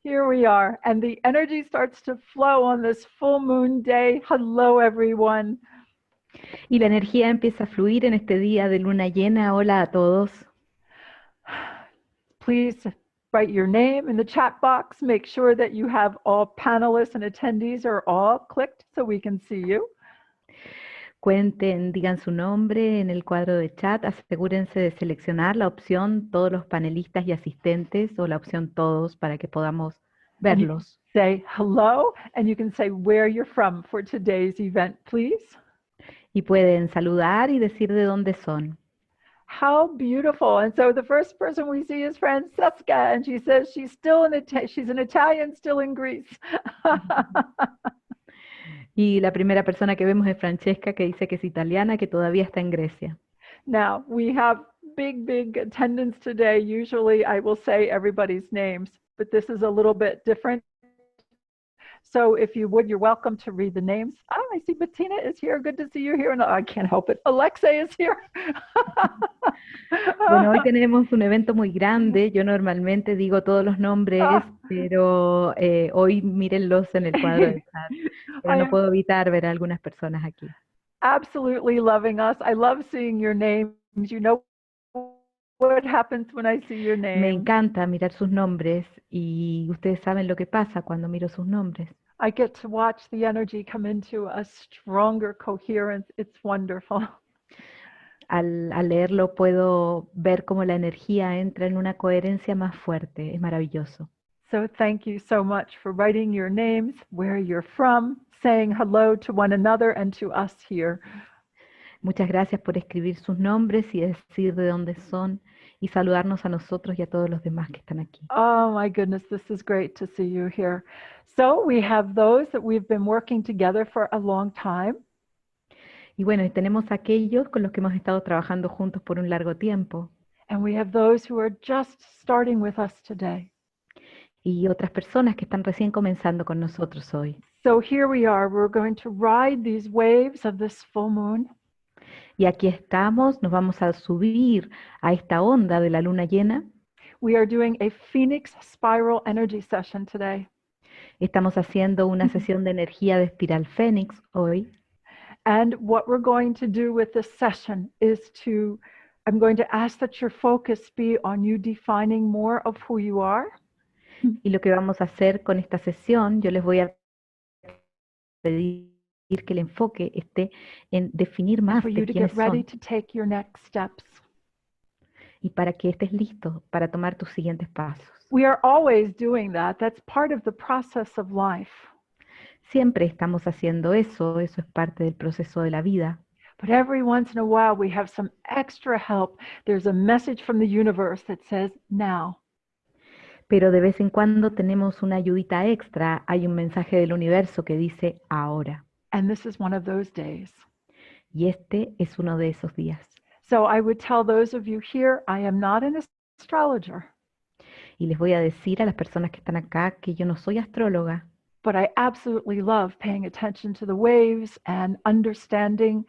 Here we are, and the energy starts to flow on this full moon day. Hello, everyone. Y la energía empieza a fluir en este día de luna llena. Hola a todos. Please write your name in the chat box. Make sure that you have all panelists and attendees are all clicked so we can see you. Cuenten, digan su nombre en el cuadro de chat. Asegúrense de seleccionar la opción todos los panelistas y asistentes o la opción todos para que podamos And you can verlos. say hello, and you can say where you're from for today's event, please. Y pueden saludar y decir de dónde son. How beautiful. And so the first person we see is Francesca, and she says she's still she's an Italian still in Greece. Y la primera persona que vemos es Francesca, que dice que es italiana, que todavía está en Grecia. Now, we have big attendance today. Usually I will say everybody's names, but this is a little bit different. So if you would, you're welcome to read the names. Oh, I see Bettina is here. Good to see you here. And I can't help it. Alexei is here. Bueno, hoy tenemos un evento muy grande. Yo normalmente digo todos los nombres, pero hoy mírenlos en el cuadro del chat. Pero no puedo evitar ver a algunas personas aquí. Absolutely loving us. I love seeing your names. You know what happens when I see your name. Me encanta mirar sus nombres y ustedes saben lo que pasa cuando miro sus nombres. I get to watch the energy come into a stronger coherence. It's wonderful. Al leerlo puedo ver cómo la energía entra en una coherencia más fuerte. Es maravilloso. So thank you so much for writing your names, where you're from, saying hello to one another and to us here. Muchas gracias por escribir sus nombres y decir de dónde son y saludarnos a nosotros y a todos los demás que están aquí. Oh my goodness, this is great to see you here. So we have those that we've been working together for a long time. Y bueno, y tenemos aquellos con los que hemos estado trabajando juntos por un largo tiempo. And we have those who are just starting with us today. Y otras personas que están recién comenzando con nosotros hoy. So here we are, we're going to ride these waves of this full moon. Y aquí estamos, nos vamos a subir a esta onda de la luna llena. We are doing a Fénix spiral energy session today. Estamos haciendo una sesión de energía de espiral Fénix hoy. And what we're going to do with this session is I'm going to ask that your focus be on you defining more of who you are. Y lo que vamos a hacer con esta sesión, yo les voy a pedir que el enfoque esté en definir más de quiénes son. Y para que estés listo para tomar tus siguientes pasos. We are always doing that. That's part of the process of life. Siempre estamos haciendo eso es parte del proceso de la vida. But every once in a while we have some extra help. There's a message from the universe that says now. Pero de vez en cuando tenemos una ayudita extra, hay un mensaje del universo que dice ahora. And this is one of those days. Y este es uno de esos días. So I would tell those of you here, I am not an astrologer. Y les voy a decir a las personas que están acá que yo no soy astróloga. But I absolutely love paying attention to the waves and understanding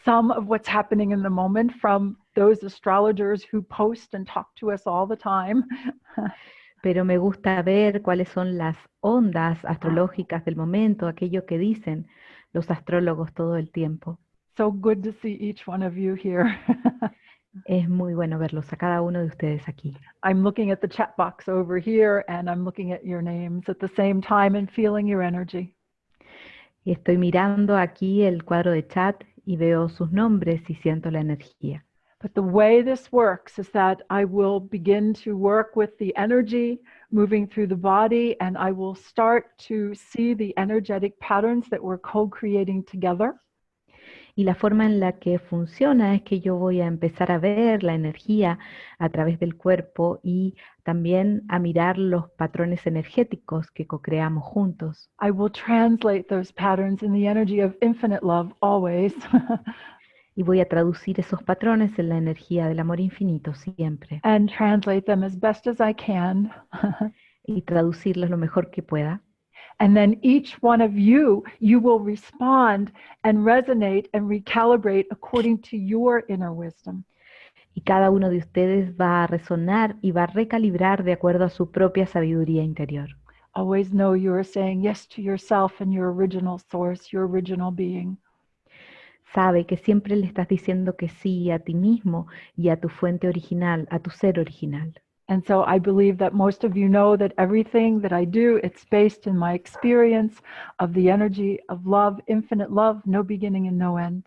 some of what's happening in the moment from those astrologers who post and talk to us all the time. Pero me gusta ver cuáles son las ondas astrológicas del momento, aquello que dicen los astrólogos todo el tiempo. So good to see each one of you here. Es muy bueno verlos a cada uno de ustedes aquí. I'm looking at the chat box over here and I'm looking at your names at the same time and feeling your energy. Y estoy mirando aquí el cuadro de chat y veo sus nombres y siento la energía. But the way this works is that I will begin to work with the energy moving through the body, and I will start to see the energetic patterns that we're co-creating together. Y la forma en la que funciona es que yo voy a empezar a ver la energía a través del cuerpo y también a mirar los patrones energéticos que co-creamos juntos. I will translate those patterns in the energy of infinite love always. Y voy a traducir esos patrones en la energía del amor infinito siempre. And translate them as best as I can. Y traducirlos lo mejor que pueda. And then each one of you will respond and resonate and recalibrate according to your inner wisdom. Y cada uno de ustedes va a resonar y va a recalibrar de acuerdo a su propia sabiduría interior. Always know you are saying yes to yourself and your original source, your original being. Sabe que siempre le estás diciendo que sí a ti mismo y a tu fuente original, a tu ser original. And so I believe that most of you know that everything that I do, it's based in my experience of the energy of love, infinite love, no beginning and no end.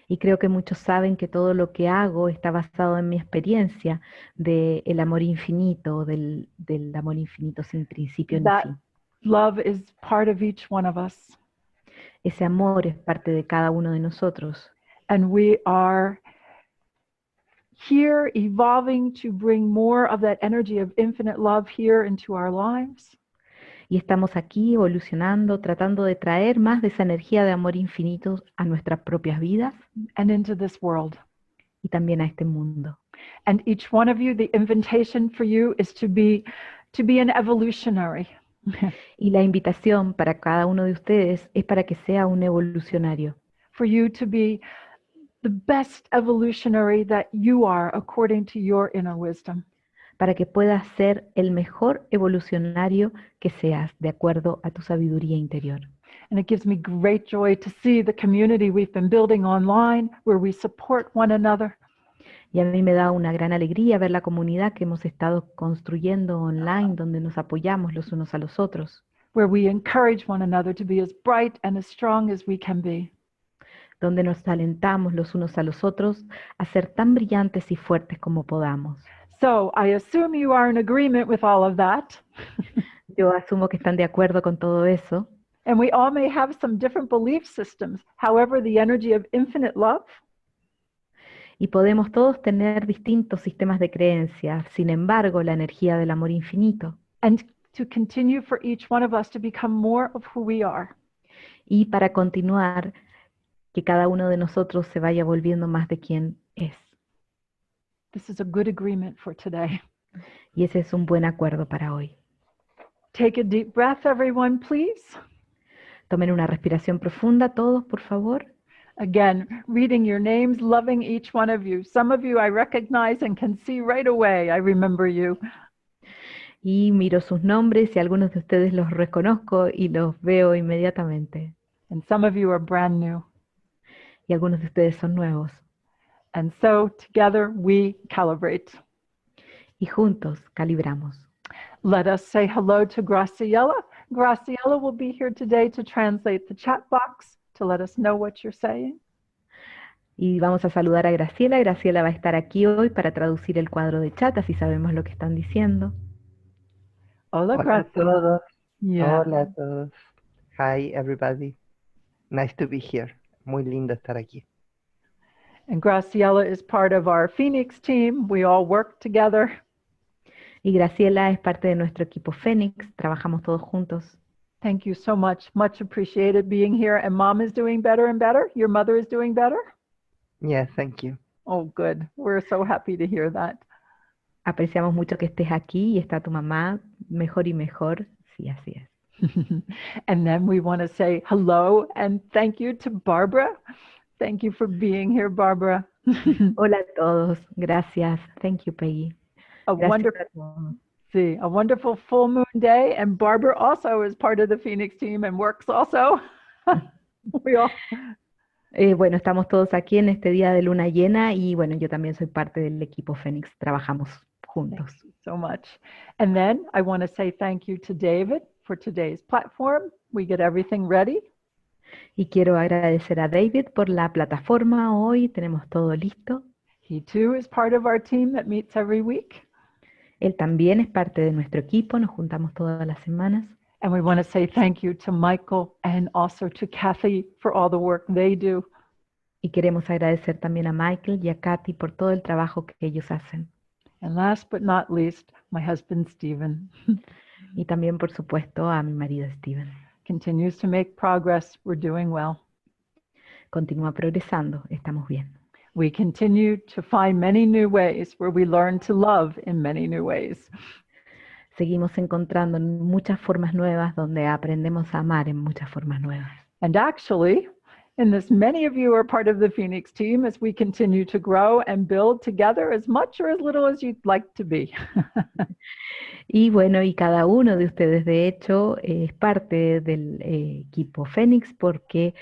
Y creo que muchos saben que todo lo que hago está basado en mi experiencia del amor infinito, del amor infinito sin principio ni That fin. love is part of each one of us. Ese amor es parte de cada uno de nosotros. And we are here evolving to bring more of that energy of infinite love here into our lives. Y estamos aquí evolucionando, tratando de traer más de esa energía de amor infinito a nuestras propias vidas And into this world. y también a este mundo. And each one of you, the invitation for you is to be an evolutionary. Y la invitación para cada uno de ustedes es para que sea un evolucionario, For you to be the best evolutionary that you are according to your inner wisdom. para que puedas ser el mejor evolucionario que seas de acuerdo a tu sabiduría interior. And it gives me great joy to see the community we've been building online, where we support one another. Y a mí me da una gran alegría ver la comunidad que hemos estado construyendo online, donde nos apoyamos los unos a los otros, Where we encourage one another to be as bright and as strong as we can be. donde nos alentamos los unos a los otros a ser tan brillantes y fuertes como podamos. So I assume you are in agreement with all of that. Yo asumo que están de acuerdo con todo eso. And we all may have some different belief systems. However, the energy of infinite love Y podemos todos tener distintos sistemas de creencias, sin embargo, la energía del amor infinito. and to continue for each one of us to become more of who we are. Y para continuar, que cada uno de nosotros se vaya volviendo más de quien es. This is a good agreement for today. Y ese es un buen acuerdo para hoy. Take a deep breath, everyone, please. Tomen una respiración profunda todos, por favor. Again, reading your names, loving each one of you. Some of you I recognize and can see right away. I remember you. Y miro sus nombres y algunos de ustedes los reconozco y los veo inmediatamente. And some of you are brand new. Y algunos de ustedes son nuevos. And so together we calibrate. Y juntos calibramos. Let us say hello to Graciela. Graciela will be here today to translate the chat box, to let us know what you're saying. Y vamos a saludar a Graciela. Graciela va a estar aquí hoy para traducir el cuadro de chat, así sabemos lo que están diciendo. Hola, Hola a Graciela. todos. Yeah. Hola a todos. Hi, everybody. Nice to be here. Muy lindo estar aquí. And Graciela is part of our Phoenix team. We all work together. Y Graciela es parte de nuestro equipo Fénix. Trabajamos todos juntos. Thank you so much. Much appreciated being here. And Mom is doing better and better. Your mother is doing better? Yes, thank you. Oh, good. We're so happy to hear that. Apreciamos mucho que estés aquí y está tu mamá mejor y mejor. Sí, así es. And then we want to say hello and thank you to Barbara. Thank you for being here, Barbara. Hola a todos. Gracias. Thank you, Peggy. A Gracias wonderful, a todos. see, a wonderful full moon day. And Barbara also is part of the Phoenix team and works also. We all. Bueno, estamos todos aquí en este día de luna llena y bueno, yo también soy parte del equipo Fénix. Trabajamos juntos. Thank you so much. And then I want to say thank you to David for today's platform. We get everything ready. Y quiero agradecer a David por la plataforma hoy. Tenemos todo listo. He too is part of our team that meets every week. Él también es parte de nuestro equipo. Nos juntamos todas las semanas. And we want to say thank you to Michael and also to Kathy for all the work they do. Y queremos agradecer también a Michael y a Kathy por todo el trabajo que ellos hacen. And last but not least, my husband, Stephen, Y también, por supuesto, a mi marido Steven. continues to make progress. We're doing well. Continúa progresando. Estamos bien. We continue to find many new ways where we learn to love in many new ways. Seguimos encontrando muchas formas nuevas donde aprendemos a amar en muchas formas nuevas. And actually, In this, many of you are part of the Phoenix team as we continue to grow and build together as much or as little as you'd like to be. Y bueno, y cada uno de ustedes, de hecho, es parte del equipo Fénix porque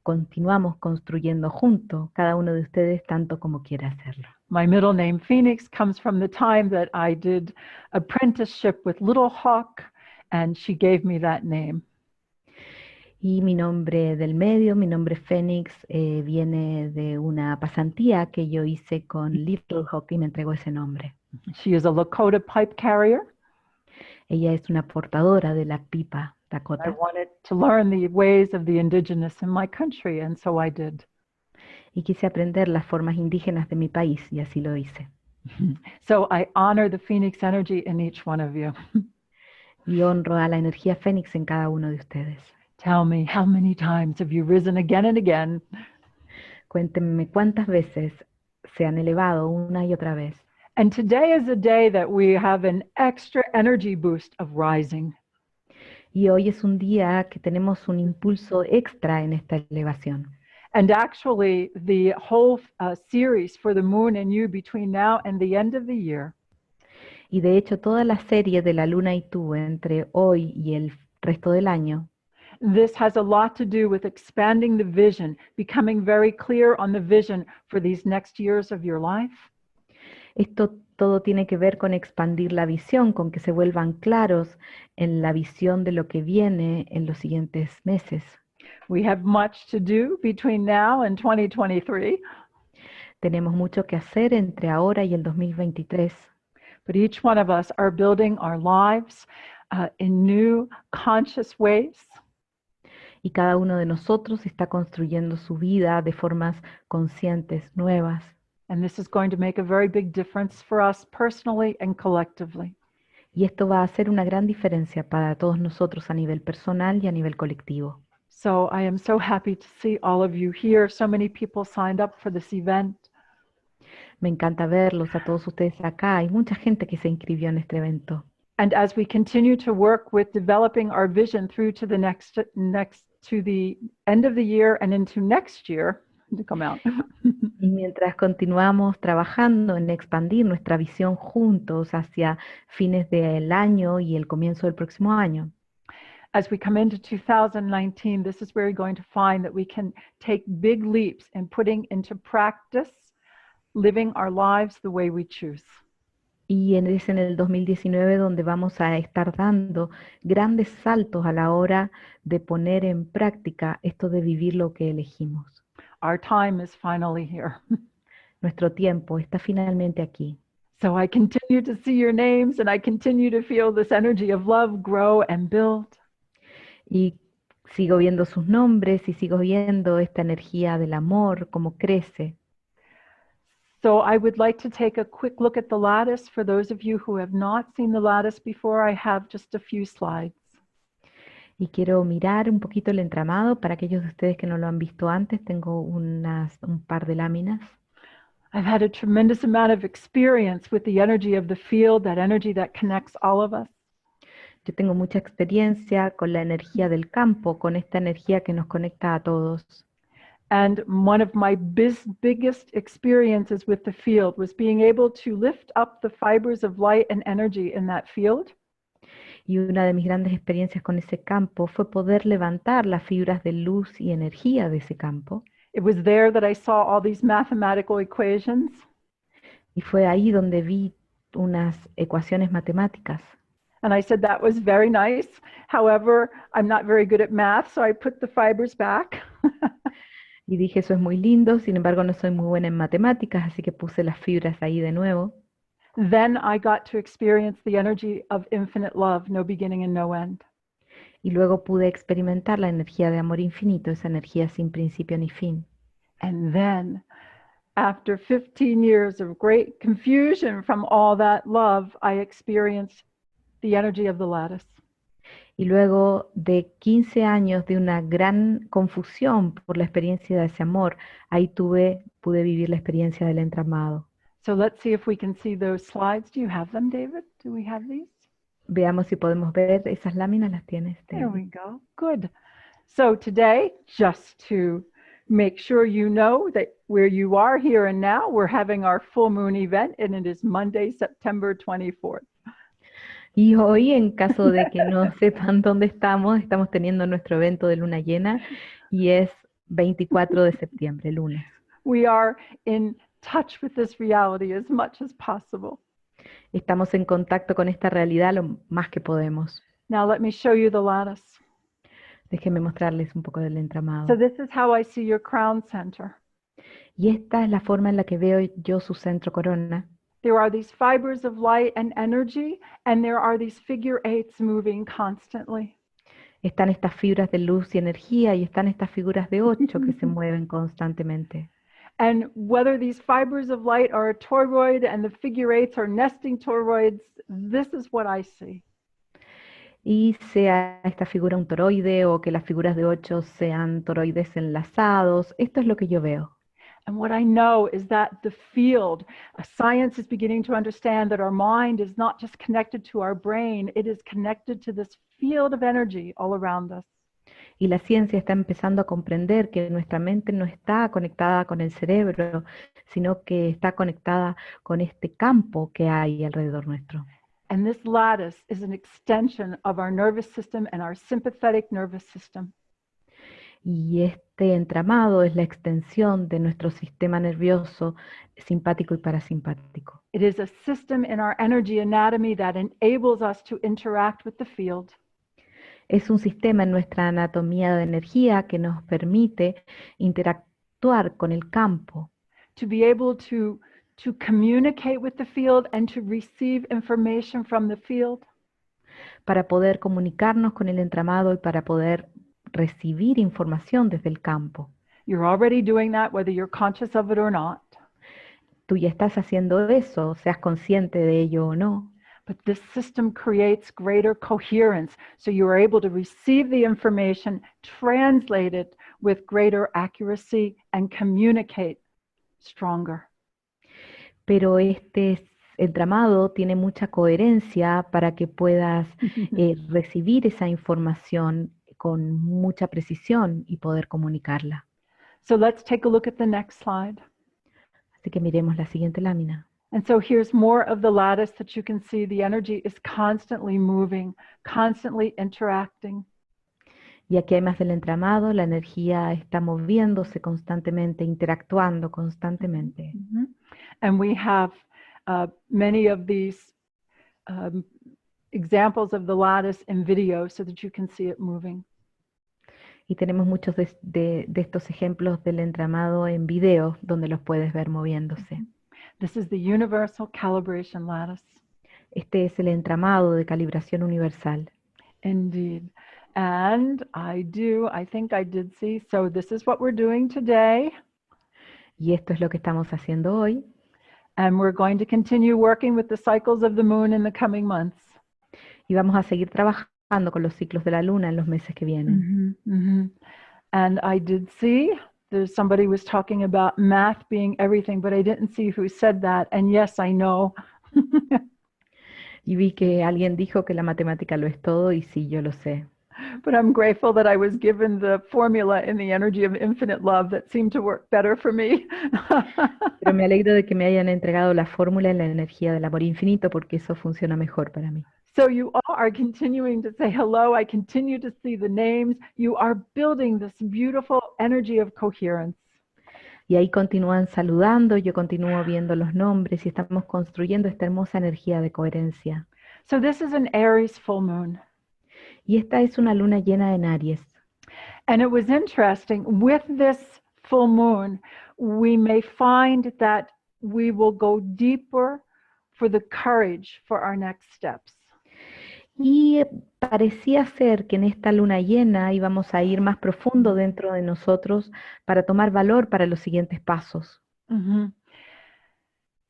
continuamos construyendo juntos, cada uno de ustedes tanto como quiera hacerlo. My middle name, Fénix, comes from the time that I did apprenticeship with Little Hawk, and she gave me that name. Y mi nombre del medio, mi nombre Fénix, viene de una pasantía que yo hice con Little Hawk y me entregó ese nombre. She is a Lakota pipe carrier. Ella es una portadora de la pipa I Dakota wanted to learn the ways of the indigenous in my country, and so I did. y quise aprender las formas indígenas de mi país y así lo hice. So I honor the Phoenix energy in each one of you. Y honro a la energía Fénix en cada uno de ustedes. Tell me, how many times have you risen again and again? Cuéntenme cuántas veces se han elevado una y otra vez. And today is a day that we have an extra energy boost of rising. Y hoy es un día que tenemos un impulso extra en esta elevación. And actually, the whole series for the moon and you between now and the end of the year Y de hecho toda la serie de la luna y tú entre hoy y el resto del año, this has a lot to do with expanding the vision, becoming very clear on the vision for these next years of your life. esto todo tiene que ver con expandir la visión, con que se vuelvan claros en la visión de lo que viene en los siguientes meses. We have much to do between now and 2023, Tenemos mucho que hacer entre ahora y el 2023, but each one of us are building our lives in new conscious ways. y cada uno de nosotros está construyendo su vida de formas conscientes, nuevas. And this is going to make a very big difference for us personally and collectively. Y esto va a hacer una gran diferencia para todos nosotros a nivel personal y a nivel colectivo. So I am so happy to see all of you here. So many people signed up for this event. Me encanta verlos a todos ustedes acá. Hay mucha gente que se inscribió en este evento. And as we continue to work with developing our vision through to the next to the end of the year and into next year to come out. Y mientras continuamos trabajando en expandir nuestra visión juntos hacia fines del año y el comienzo del próximo año, As we come into 2019, this is where you're going to find that we can take big leaps in putting into practice living our lives the way we choose. y es en el 2019 donde vamos a estar dando grandes saltos a la hora de poner en práctica esto de vivir lo que elegimos. Our time is finally here. Nuestro tiempo está finalmente aquí. So I continue to see your names and I continue to feel this energy of love grow and build. Y sigo viendo sus nombres y sigo viendo esta energía del amor, cómo crece. So I would like to take a quick look at the lattice. For those of you who have not seen the lattice before, I have just a few slides. Y quiero mirar un poquito el entramado. Para aquellos de ustedes que no lo han visto antes, tengo un par de láminas. I've had a tremendous amount of experience with the energy of the field, that energy that connects all of us. Yo tengo mucha experiencia con la energía del campo, con esta energía que nos conecta a todos. And one of my biggest experiences with the field was being able to lift up the fibers of light and energy in that field. Y una de mis grandes experiencias con ese campo fue poder levantar las fibras de luz y energía de ese campo. It was there that I saw all these mathematical equations. Y fue ahí donde vi unas ecuaciones matemáticas. And I said, that was very nice. However, I'm not very good at math, so I put the fibers back. Y dije, eso es muy lindo, sin embargo no soy muy buena en matemáticas, así que puse las fibras ahí de nuevo. Then I got to experience the energy of infinite love, no beginning and no end. Y luego pude experimentar la energía de amor infinito, esa energía sin principio ni fin. And then, after 15 years of great confusion from all that love, I experienced the energy of the lattice. Y luego de 15 años de una gran confusión por la experiencia de ese amor, ahí pude vivir la experiencia del entramado. So let's see if we can see those slides. Do you have them, David? Do we have these? Veamos si podemos ver esas láminas, ¿las tienes? There we go. Good. So today, just to make sure you know that where you are here and now, we're having our full moon event, and it is Monday, September 24th. Y hoy, en caso de que no sepan dónde estamos teniendo nuestro evento de luna llena y es 24 de septiembre, lunes. We are in touch with this reality as much as possible. Estamos en contacto con esta realidad lo más que podemos. Now let me show you the lattice. Déjenme mostrarles un poco del entramado. So this is how I see your crown center. Y esta es la forma en la que veo yo su centro corona. There are these fibers of light and energy, and there are these figure eights moving constantly. Están estas fibras de luz y energía y están estas figuras de 8 que se mueven constantemente. And whether these fibers of light are a toroid and the figure eights are nesting toroids, this is what I see. Y sea esta figura un toroide o que las figuras de 8 sean toroides enlazados, esto es lo que yo veo. And what I know is that the field, science is beginning to understand that our mind is not just connected to our brain, it is connected to this field of energy all around us. Y la ciencia está empezando a comprender que nuestra mente no está conectada con el cerebro, sino que está conectada con este campo que hay alrededor nuestro. And this lattice is an extension of our nervous system and our sympathetic nervous system. Y este entramado es la extensión de nuestro sistema nervioso simpático y parasimpático. It is a system in our energy anatomy that enables us to interact with the field. Es un sistema en nuestra anatomía de energía que nos permite interactuar con el campo, To be able to communicate with the field and to receive information from the field. para poder comunicarnos con el entramado y para poder recibir información desde el campo. You're already doing that, whether you're conscious of it or not. Tú ya estás haciendo eso, seas consciente de ello o no. But this system creates greater coherence, so you are able to receive the information, translate it with greater accuracy, and communicate stronger. Pero este entramado tiene mucha coherencia para que puedas recibir esa información con mucha precisión y poder comunicarla. So let's take a look at the next slide. Así que miremos la siguiente lámina. And so here's more of the lattice that you can see. The energy is constantly moving, constantly interacting. Y aquí hay más del entramado, la energía está moviéndose constantemente, interactuando constantemente. And we have many of these examples of the lattice in video so that you can see it moving. Y tenemos muchos de estos ejemplos del entramado en video donde los puedes ver moviéndose. This is the universal calibration lattice. Este es el entramado de calibración universal. Indeed. And I think I did see. So this is what we're doing today. Y esto es lo que estamos haciendo hoy. And we're going to continue working with the cycles of the moon in the coming months. Y vamos a seguir trabajando con los ciclos de la luna en los meses que vienen. And I did see, there's somebody was talking about math being everything, but I didn't see who said that. And yes, I know. Y vi que alguien dijo que la matemática lo es todo, y sí, yo lo sé. But I'm grateful that I was given the formula in the energy of infinite love that seemed to work better for me. Pero me alegro de que me hayan entregado la fórmula en la energía del amor infinito, porque eso funciona mejor para mí. So you all are continuing to say hello. I continue to see the names. You are building this beautiful energy of coherence. Y ahí continúan saludando, yo continúo viendo los nombres y estamos construyendo esta hermosa energía de coherencia. So this is an Aries full moon. Y esta es una luna llena en Aries. And it was interesting, with this full moon, we may find that we will go deeper for the courage for our next steps. Y parecía ser que en esta luna llena íbamos a ir más profundo dentro de nosotros para tomar valor para los siguientes pasos.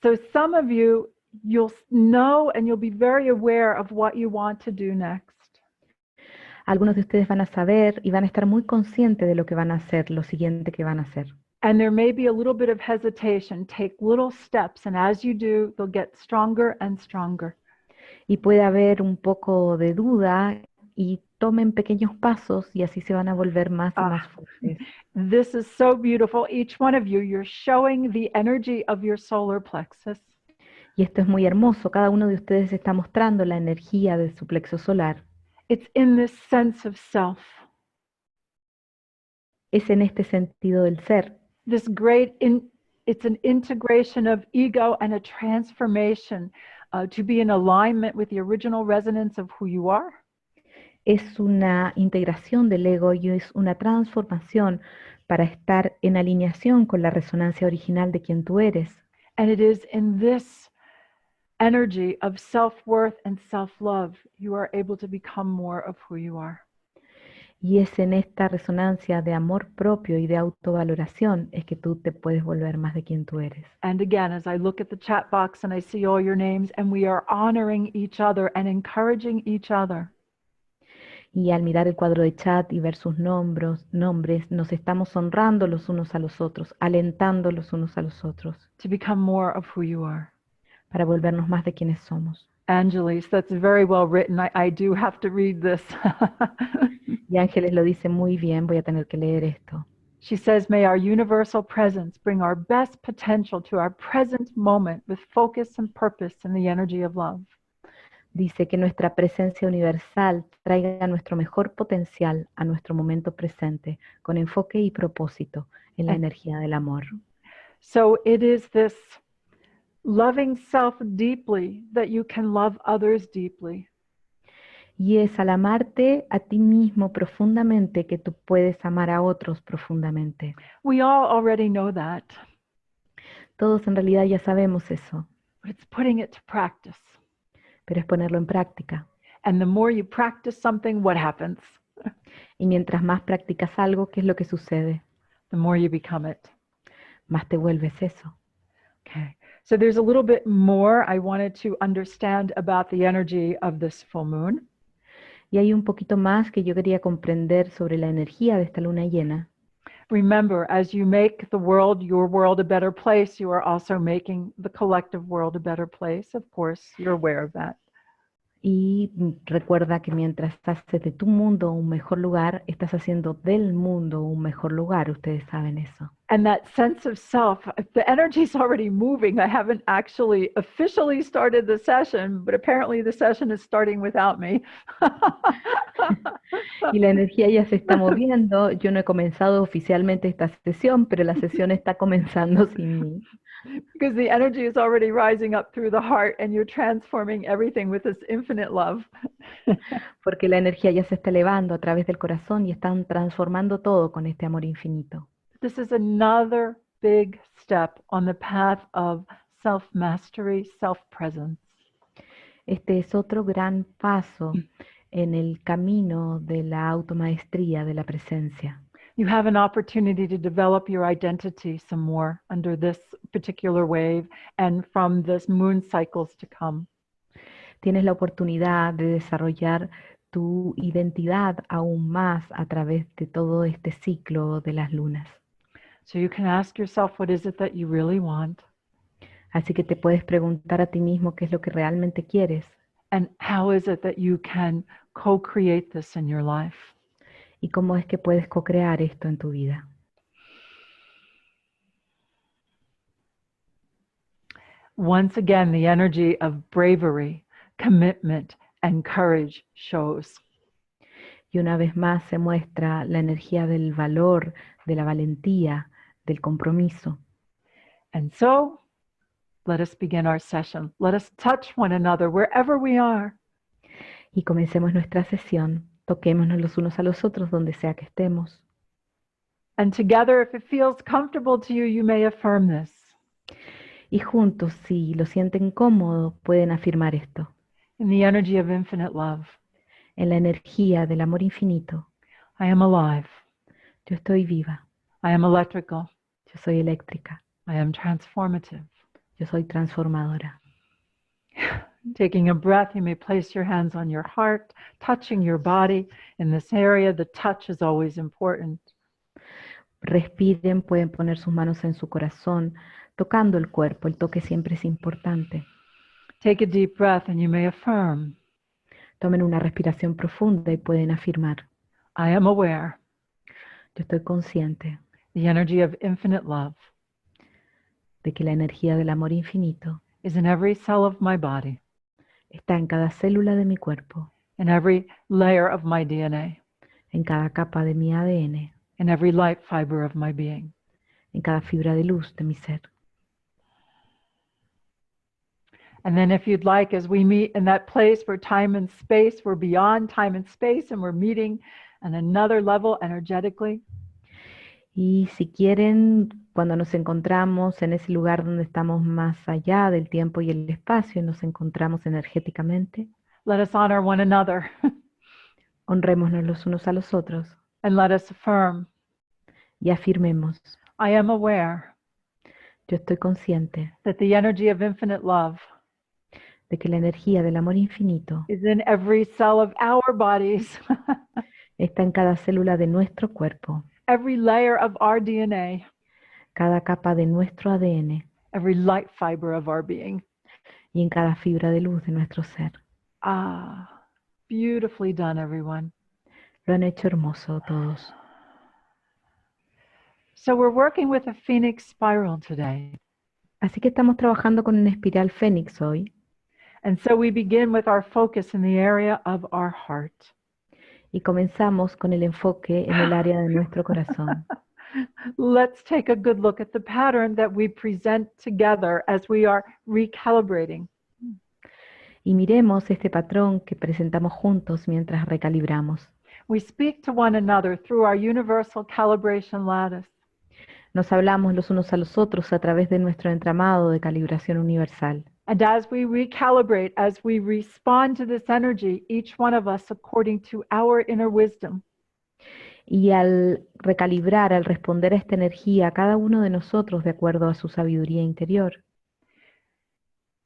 So some of you, you'll know and you'll be very aware of what you want to do next. Algunos de ustedes van a saber y van a estar muy conscientes de lo que van a hacer, lo siguiente que van a hacer. And there may be a little bit of hesitation. Take little steps, and as you do, they'll get stronger and stronger. Y puede haber un poco de duda y tomen pequeños pasos y así se van a volver más y más fuertes. This is so beautiful. Each one of you, you're showing the energy of your solar plexus. Y esto es muy hermoso. Cada uno de ustedes está mostrando la energía de su plexo solar. It's in this sense of self. Es en este sentido del ser. This it's an integration of ego and a transformation to be in alignment with the original resonance of who you are. Es una integración del ego y es una transformación para estar en alineación con la resonancia original de quien tú eres. And it is in this energy of self-worth and self-love you are able to become more of who you are. Y es en esta resonancia de amor propio y de autovaloración es que tú te puedes volver más de quien tú eres. And again, as I look at the chat box and I see all your names, and we are honoring each other and encouraging each other. Y al mirar el cuadro de chat y ver sus nombres, nos estamos honrando los unos a los otros, alentando los unos a los otros. To become more of who you are. Para volvernos más de quienes somos. Angelis, that's very well written. I do have to read this. Y Ángeles lo dice muy bien, voy a tener que leer esto. She says, may our universal presence bring our best potential to our present moment with focus and purpose in the energy of love. Dice que nuestra presencia universal traiga nuestro mejor potencial a nuestro momento presente, con enfoque y propósito en la energía del amor. So it is this loving self deeply that you can love others deeply. Y es al amarte a ti mismo profundamente que tú puedes amar a otros profundamente. We all already know that. Todos en realidad ya sabemos eso. But it's putting it to practice. Pero es ponerlo en práctica. And the more you practice something, what happens? Y mientras más practicas algo, ¿qué es lo que sucede? The more you become it. Más te vuelves eso. Okay. So there's a little bit more I wanted to understand about the energy of this full moon. Y hay un poquito más que yo quería comprender sobre la energía de esta luna llena. Remember, as you make the world, your world, a better place, you are also making the collective world a better place. Of course, you're aware of that. Y recuerda que mientras haces de tu mundo un mejor lugar, estás haciendo del mundo un mejor lugar. Ustedes saben eso. And that sense of self, the energy's already moving. I haven't actually officially started the session, but apparently the session is starting without me. Y la energía ya se está moviendo. Yo no he comenzado oficialmente esta sesión, pero la sesión está comenzando sin mí. Because the energy is already rising up through the heart and you're transforming everything with this infinite love. Porque la energía ya se está elevando a través del corazón y están transformando todo con este amor infinito. This is another big step on the path of self-mastery, self-presence. Este es otro gran paso en el camino de la automaestría, de la presencia. You have an opportunity to develop your identity some more under this particular wave and from this moon cycles to come. Tienes la oportunidad de desarrollar tu identidad aún más a través de todo este ciclo de las lunas. So you can ask yourself, what is it that you really want? Así que te puedes preguntar a ti mismo qué es lo que realmente quieres. And how is it that you can co-create this in your life? Y cómo es que puedes co-crear esto en tu vida. Once again, the energy of bravery, commitment, and courage shows. Y una vez más se muestra la energía del valor, de la valentía, del compromiso. And so, let us begin our session. Let us touch one another wherever we are. Y comencemos nuestra sesión. Toquémonos los unos a los otros donde sea que estemos. And together, if it feels comfortable to you, you may affirm this. Y juntos, si lo sienten cómodo, pueden afirmar esto. In the energy of infinite love, En la energía del amor infinito, I am alive. yo estoy viva. I am electrical. Yo soy eléctrica. I am transformative. Yo soy transformadora. Taking a breath, you may place your hands on your heart, touching your body. In this area, the touch is always important. Respiren, pueden poner sus manos en su corazón, tocando el cuerpo. El toque siempre es importante. Take a deep breath and you may affirm. Tomen una respiración profunda y pueden afirmar: I am aware yo estoy consciente the energy of infinite love de que la energía del amor infinito is in every cell of my body, está en cada célula de mi cuerpo, in every layer of my DNA, en cada capa de mi ADN, in every light fiber of my being. en cada fibra de luz de mi ser. And then if you'd like, as we meet in that place where time and space, we're beyond time and space, and we're meeting on another level energetically. Y si quieren, cuando nos encontramos en ese lugar donde estamos más allá del tiempo y el espacio y nos encontramos energéticamente, Let us honor one another honrémonos los unos a los otros and let us affirm, y afirmemos: I am aware yo estoy consciente that the energy of infinite love de que la energía del amor infinito is in every cell of our bodies, está en cada célula de nuestro cuerpo, every layer of our DNA, cada capa de nuestro ADN every light fiber of our being. y en cada fibra de luz de nuestro ser. Ah, beautifully done, everyone. Lo han hecho hermoso todos. So we're working with a Phoenix spiral today. Así que estamos trabajando con una espiral Fénix hoy. And so we begin with our focus in the area of our heart. Y comenzamos con el enfoque en el área de nuestro corazón. Let's take a good look at the pattern that we present together as we are recalibrating. Y miremos este patrón que presentamos juntos mientras recalibramos. We speak to one another through our universal calibration lattice. Nos hablamos los unos a los otros a través de nuestro entramado de calibración universal. And as we recalibrate, as we respond to this energy, each one of us according to our inner wisdom, Y al recalibrar, al responder a esta energía, cada uno de nosotros de acuerdo a su sabiduría interior,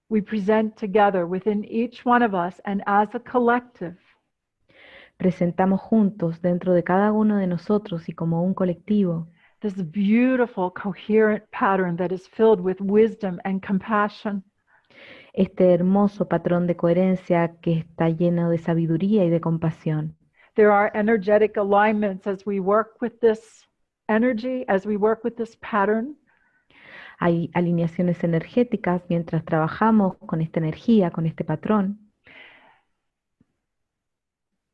we present together within each one of us and as a collective presentamos juntos dentro de cada uno de nosotros y como un colectivo this beautiful, coherent pattern that is filled with wisdom and compassion. este hermoso patrón de coherencia que está lleno de sabiduría y de compasión. There are energetic alignments as we work with this energy, as we work with this pattern. Hay alineaciones energéticas mientras trabajamos con esta energía, con este patrón.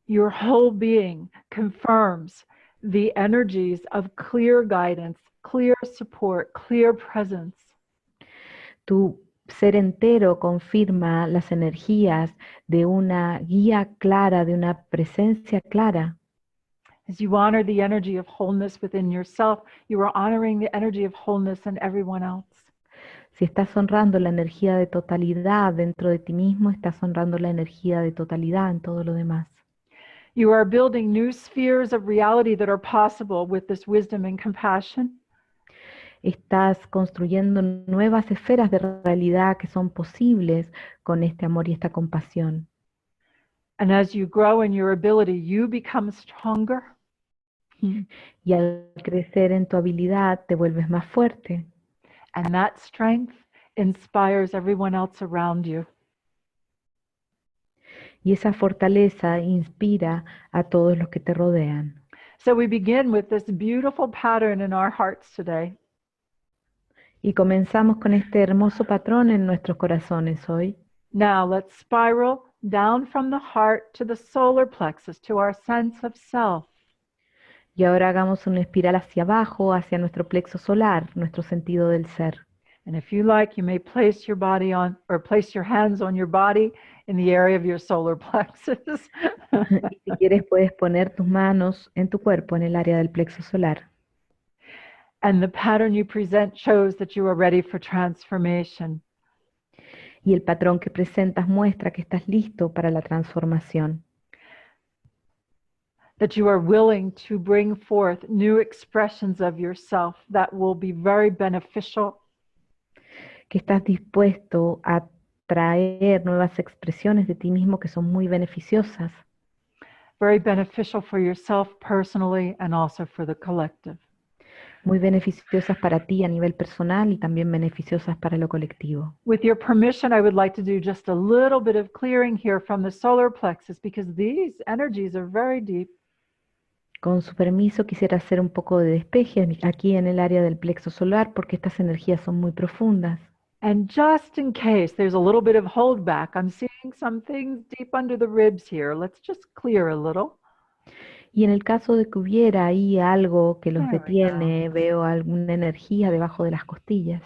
Your whole being confirms the energies of clear guidance, clear support, clear presence. Tu ser entero confirma las energías de una guía clara, de una presencia clara. As you honor the energy of wholeness within yourself, you are honoring the energy of wholeness in everyone else. Si estás honrando la energía de totalidad dentro de ti mismo, estás honrando la energía de totalidad en todo lo demás. You are building new spheres of reality that are possible with this wisdom and compassion. Estás construyendo nuevas esferas de realidad que son posibles con este amor y esta compasión. And as you grow in your ability, you become stronger. Y al crecer en tu habilidad, te vuelves más fuerte. And that strength inspires everyone else around you. Y esa fortaleza inspira a todos los que te rodean. So we begin with this beautiful pattern in our hearts today. Y comenzamos con este hermoso patrón en nuestros corazones hoy. Now let's spiral down from the heart to the solar plexus, to our sense of self. Y ahora hagamos una espiral hacia abajo, hacia nuestro plexo solar, nuestro sentido del ser. And if you like, you may place your body on, or place your hands on your body in the area of your solar plexus. Y si quieres puedes poner tus manos en tu cuerpo, en el área del plexo solar. And the pattern you present shows that you are ready for transformation. Y el patrón que presentas muestra que estás listo para la transformación. That you are willing to bring forth new expressions of yourself that will be very beneficial. Que estás dispuesto a traer nuevas expresiones de ti mismo que son muy beneficiosas. Very beneficial for yourself personally and also for the collective. muy beneficiosas para ti a nivel personal y también beneficiosas para lo colectivo. With your permission, I would like to do just a little bit of clearing here from the solar plexus because these energies are very deep. Con su permiso, quisiera hacer un poco de despeje aquí en el área del plexo solar porque estas energías son muy profundas. And just in case there's a little bit of holdback, I'm seeing some things deep under the ribs here. Let's just clear a little. Y en el caso de que hubiera ahí algo que los There we go. detiene, veo alguna energía debajo de las costillas.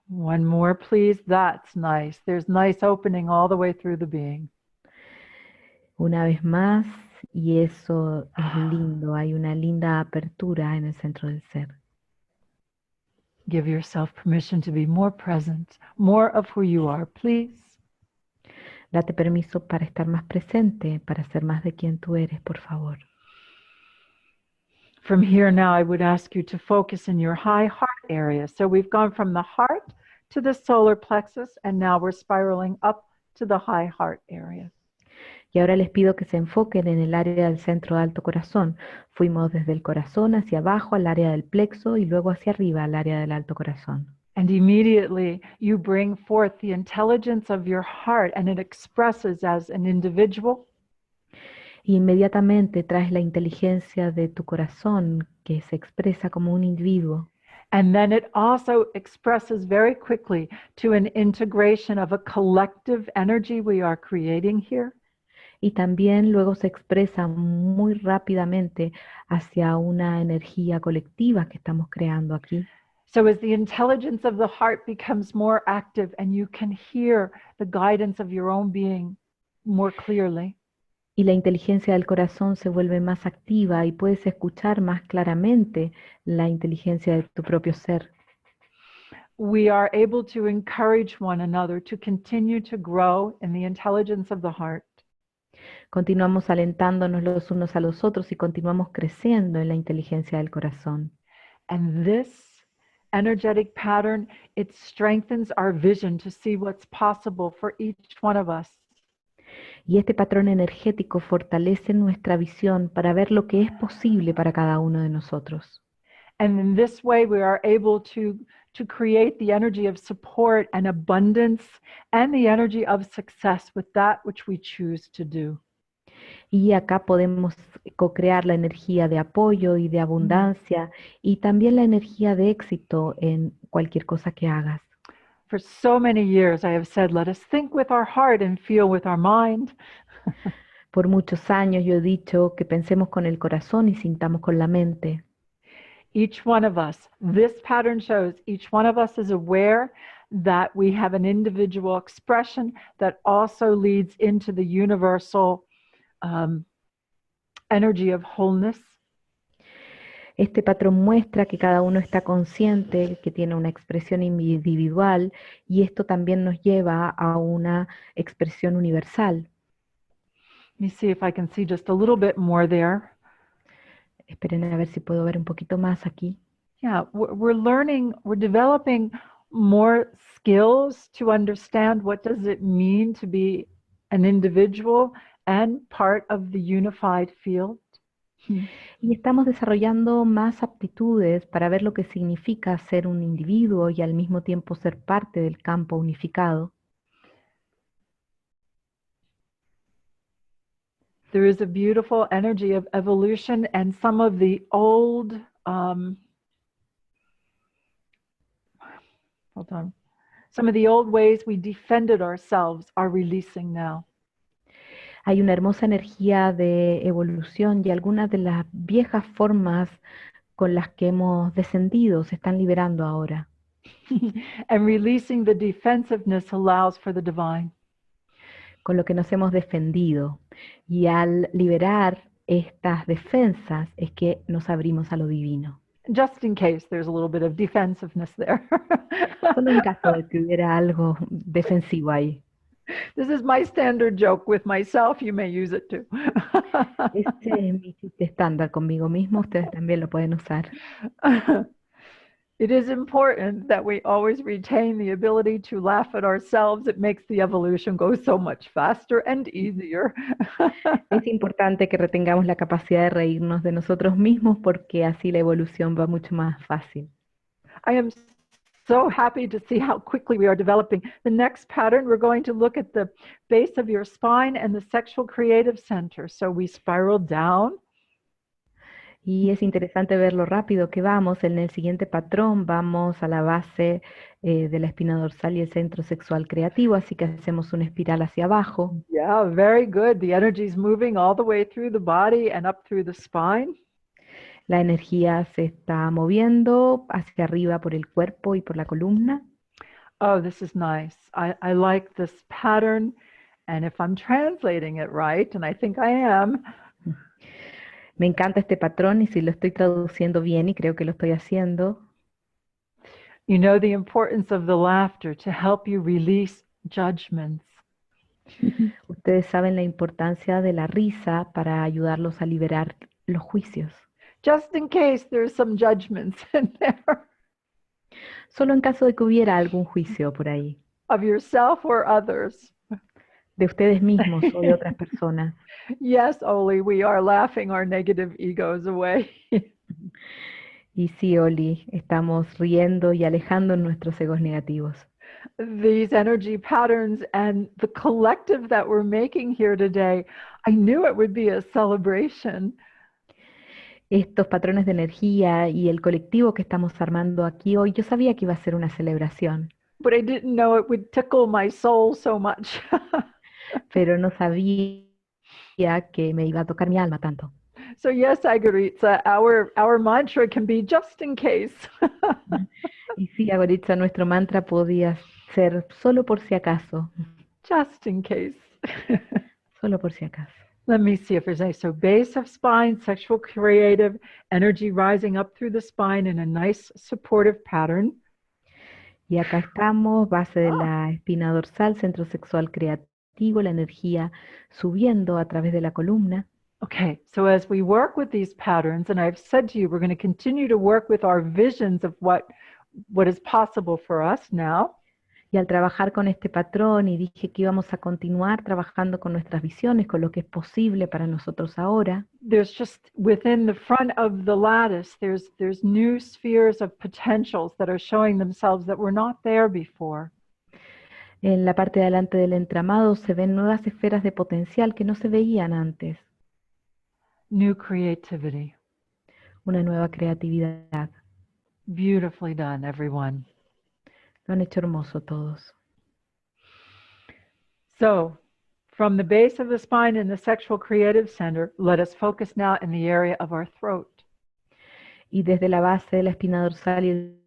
One more, please. That's nice. There's nice opening all the way through the being. Una vez más, y eso es lindo, hay una linda apertura en el centro del ser. Give yourself permission to be more present, more of who you are, please. Date permiso para estar más presente, para ser más de quien tú eres, por favor. From here now, I would ask you to focus in your high heart area. So we've gone from the heart to the solar plexus, and now we're spiraling up to the high heart area. Y ahora les pido que se enfoquen en el área del centro de alto corazón. Fuimos desde el corazón hacia abajo al área del plexo y luego hacia arriba al área del alto corazón. And immediately you bring forth the intelligence of your heart, and it expresses as an individual. Y inmediatamente traes la inteligencia de tu corazón que se expresa como un individuo. And then it also expresses very quickly to an integration of a collective energy we are creating here. Y también luego se expresa muy rápidamente hacia una energía colectiva que estamos creando aquí. So as the intelligence of the heart becomes more active and you can hear the guidance of your own being more clearly, Y la inteligencia del corazón se vuelve más activa y puedes escuchar más claramente la inteligencia de tu propio ser. we are able to encourage one another to continue to grow in the intelligence of the heart. Continuamos alentándonos los unos a los otros y continuamos creciendo en la inteligencia del corazón. And this energetic pattern, it strengthens our vision to see what's possible for each one of us. Y este patrón energético fortalece nuestra visión para ver lo que es posible para cada uno de nosotros. And in this way, we are able to create the energy of support and abundance and the energy of success with that which we choose to do. Y acá podemos co-crear la energía de apoyo y de abundancia y también la energía de éxito en cualquier cosa que hagas. For so many years, I have said, let us think with our heart and feel with our mind. Por muchos años yo he dicho que pensemos con el corazón y sintamos con la mente. Each one of us, this pattern shows each one of us is aware that we have an individual expression that also leads into the universal energy of wholeness. Este patrón muestra que cada uno está consciente, que tiene una expresión individual y esto también nos lleva a una expresión universal. Let me see if I can see just a little bit more there. Esperen a ver si puedo ver un poquito más aquí. Yeah, we're learning, we're developing more skills to understand what does it mean to be an individual and part of the unified field. Y estamos desarrollando más aptitudes para ver lo que significa ser un individuo y al mismo tiempo ser parte del campo unificado. There is a beautiful energy of evolution, and some of the old, some of the old ways we defended ourselves are releasing now. Hay una hermosa energía de evolución y algunas de las viejas formas con las que hemos descendido se están liberando ahora. And releasing the defensiveness allows for the divine. Con lo que nos hemos defendido. Y al liberar estas defensas es que nos abrimos a lo divino. Just in case there's a little bit of defensiveness there. Solo en caso de que hubiera algo defensivo ahí. This is my standard joke with myself. You may use it too. Este es mi chiste estándar conmigo mismo. Ustedes también lo pueden usar. It is important that we always retain the ability to laugh at ourselves. It makes the evolution go so much faster and easier. Es importante que retengamos la capacidad de reírnos de nosotros mismos porque así la evolución va mucho más fácil. I am so happy to see how quickly we are developing. The next pattern, we're going to look at the base of your spine and the sexual creative center. So we spiral down. Y es interesante ver lo rápido que vamos. En el siguiente patrón vamos a la base de la espina dorsal y el centro sexual creativo, así que hacemos una espiral hacia abajo. Yeah, very good. The energy is moving all the way through the body and up through the spine. La energía se está moviendo hacia arriba por el cuerpo y por la columna. Oh, this is nice. I like this pattern. And if I'm translating it right, and I think I am, Me encanta este patrón y si lo estoy traduciendo bien, y creo que lo estoy haciendo, you know the importance of the laughter to help you release judgments. ustedes saben la importancia de la risa para ayudarlos a liberar los juicios. Just in case there's some judgments in there Solo en caso de que hubiera algún juicio por ahí, of yourself or others. de ustedes mismos o de otras personas. Yes, Oli, we are laughing our negative egos away. Y sí, Oli, estamos riendo y alejando nuestros egos negativos. These energy patterns and the collective that we're making here today, I knew it would be a celebration. Estos patrones de energía y el colectivo que estamos armando aquí hoy, yo sabía que iba a ser una celebración, But I didn't know it would tickle my soul so much. pero no sabía que me iba a tocar mi alma tanto. So yes, Agoritza, our mantra can be just in case. Y sí, Agoritza, nuestro mantra podía ser solo por si acaso, Just in case. solo por si acaso. Let me see if there's any. So base of spine, sexual creative, energy rising up through the spine in a nice supportive pattern. Y acá estamos, base de la espina dorsal, centro sexual creativo, la energía subiendo a través de la columna. Okay, so as we work with these patterns, and I've said to you, we're going to continue to work with our visions of what is possible for us now. Y al trabajar con este patrón, y dije que íbamos a continuar trabajando con nuestras visiones, con lo que es posible para nosotros ahora, There's just within the front of the lattice, there's new spheres of potentials that are showing themselves that were not there before. en la parte de adelante del entramado se ven nuevas esferas de potencial que no se veían antes, New creativity. una nueva creatividad. Beautifully done, everyone. Lo han hecho hermoso todos. So, from the base of the spine in the sexual creative center, let us focus now in the area of our throat. Y desde la base de la espina dorsal y el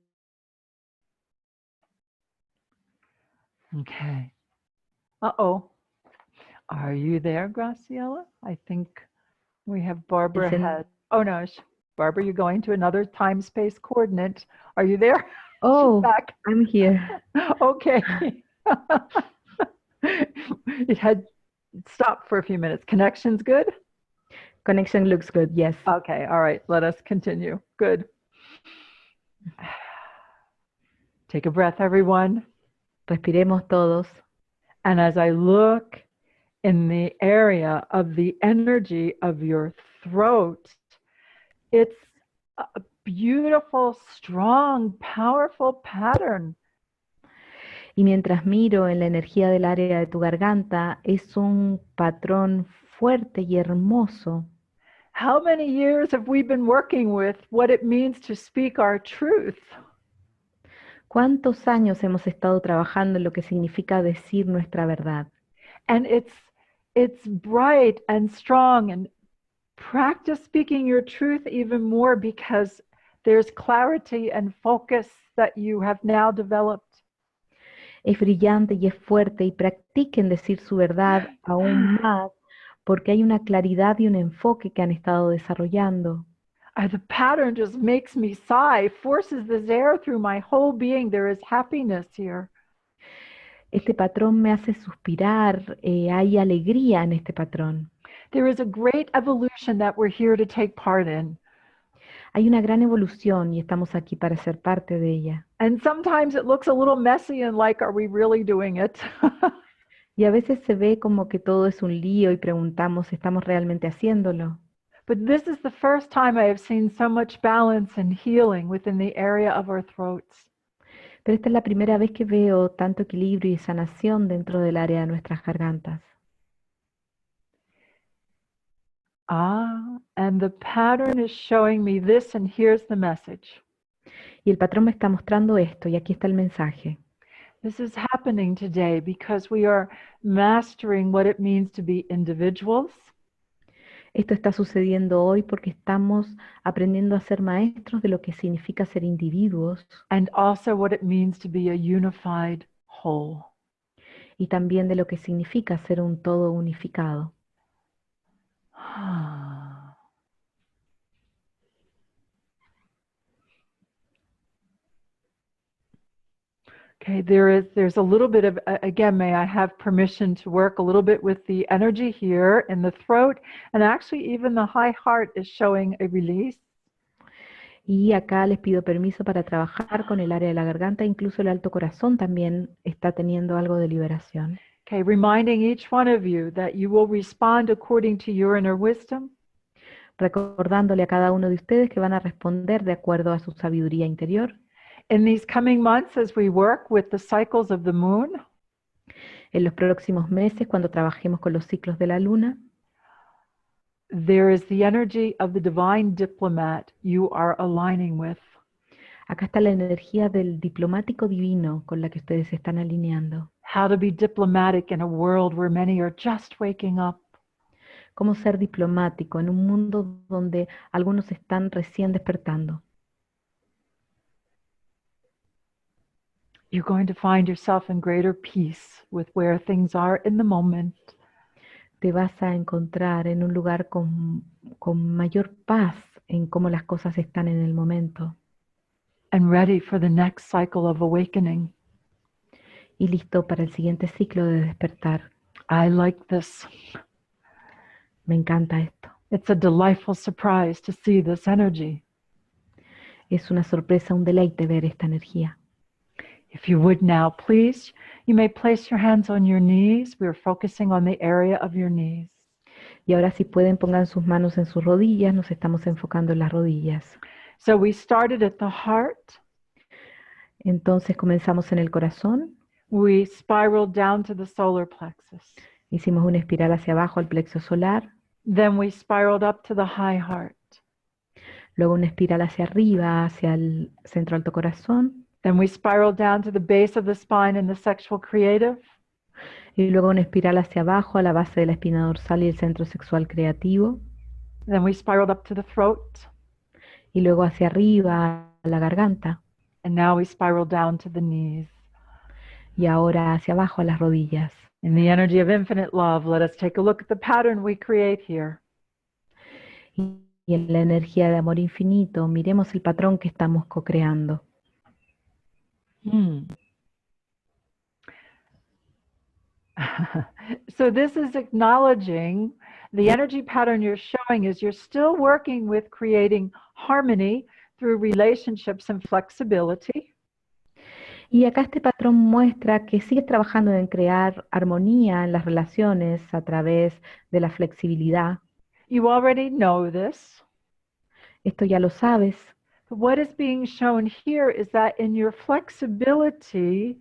Okay. Uh-oh. Are you there, Graciela? I think we have Barbara It's in- had. Oh, no. Barbara, you're going to another time-space coordinate. Are you there? Oh, Back. I'm here. Okay. It had stopped for a few minutes. Connection's good? Connection looks good, yes. Okay, all right. Let us continue. Good. Take a breath, everyone. Respiremos todos. And as I look in the area of the energy of your throat, it's a beautiful, strong, powerful pattern. Y mientras miro en la energía del área de tu garganta, es un patrón fuerte y hermoso. How many years have we been working with what it means to speak our truth? ¿Cuántos años hemos estado trabajando en lo que significa decir nuestra verdad? And it's bright and strong, and practice speaking your truth even more because there's clarity and focus that you have now developed. Es brillante y es fuerte y practiquen decir su verdad aún más porque hay una claridad y un enfoque que han estado desarrollando. The pattern just makes me sigh, forces this air through my whole being. There is happiness here. Este patrón me hace suspirar, hay alegría en este patrón. There is a great evolution that we're here to take part in. Hay una gran evolución y estamos aquí para ser parte de ella. And sometimes it looks a little messy and like, are we really doing it? Y a veces se ve como que todo es un lío y preguntamos, ¿estamos realmente haciéndolo? But this is the first time I have seen so much balance and healing within the area of our throats. Pero esta es la primera vez que veo tanto equilibrio y sanación dentro del área de nuestras gargantas. And the pattern is showing me this, and here's the message. Y el patrón me está mostrando esto, y aquí está el mensaje. This is happening today because we are mastering what it means to be individuals. Esto está sucediendo hoy porque estamos aprendiendo a ser maestros de lo que significa ser individuos And also what it means to be a unified whole. y también de lo que significa ser un todo unificado. Okay, there's a little bit of, again, may I have permission to work a little bit with the energy here in the throat, and actually even the high heart is showing a release. Y acá les pido permiso para trabajar con el área de la garganta, incluso el alto corazón también está teniendo algo de liberación. Okay, reminding each one of you that you will respond according to your inner wisdom. Recordándole a cada uno de ustedes que van a responder de acuerdo a su sabiduría interior. In these coming months, as we work with the cycles of the moon, En los próximos meses, cuando trabajemos con los ciclos de la luna, there is the energy of the divine diplomat you are aligning with. acá está la energía del diplomático divino con la que ustedes se están alineando. How to be diplomatic in a world where many are just waking up. Cómo ser diplomático en un mundo donde algunos están recién despertando. You're going to find yourself in greater peace with where things are in the moment. Te vas a encontrar en un lugar con mayor paz en cómo las cosas están en el momento. And ready for the next cycle of awakening. Y listo para el siguiente ciclo de despertar. I like this. Me encanta esto. It's a delightful surprise to see this energy. Es una sorpresa, un deleite ver esta energía. If you would now, please, you may place your hands on your knees. We're focusing on the area of your knees. Y ahora si pueden pongan sus manos en sus rodillas, nos estamos enfocando en las rodillas. So we started at the heart. Entonces comenzamos en el corazón. We spiraled down to the solar plexus. Hicimos una espiral hacia abajo al plexo solar. Then we spiraled up to the high heart. Luego una espiral hacia arriba, hacia el centro alto corazón. Then we spiraled down to the base of the spine and the sexual creative. Y luego una espiral hacia abajo a la base de la espina dorsal y el centro sexual creativo. Then we spiraled up to the throat. Y luego hacia arriba a la garganta. And now we spiral down to the knees. Y ahora hacia abajo a las rodillas. In the energy of infinite love, let us take a look at the pattern we create here. Y en la energía de amor infinito, miremos el patrón que estamos co-creando. So this is acknowledging the energy pattern you're showing is you're still working with creating harmony through relationships and flexibility. Y acá este patrón muestra que sigues trabajando en crear armonía en las relaciones a través de la flexibilidad. You already know this. Esto ya lo sabes. But what is being shown here is that in your flexibility,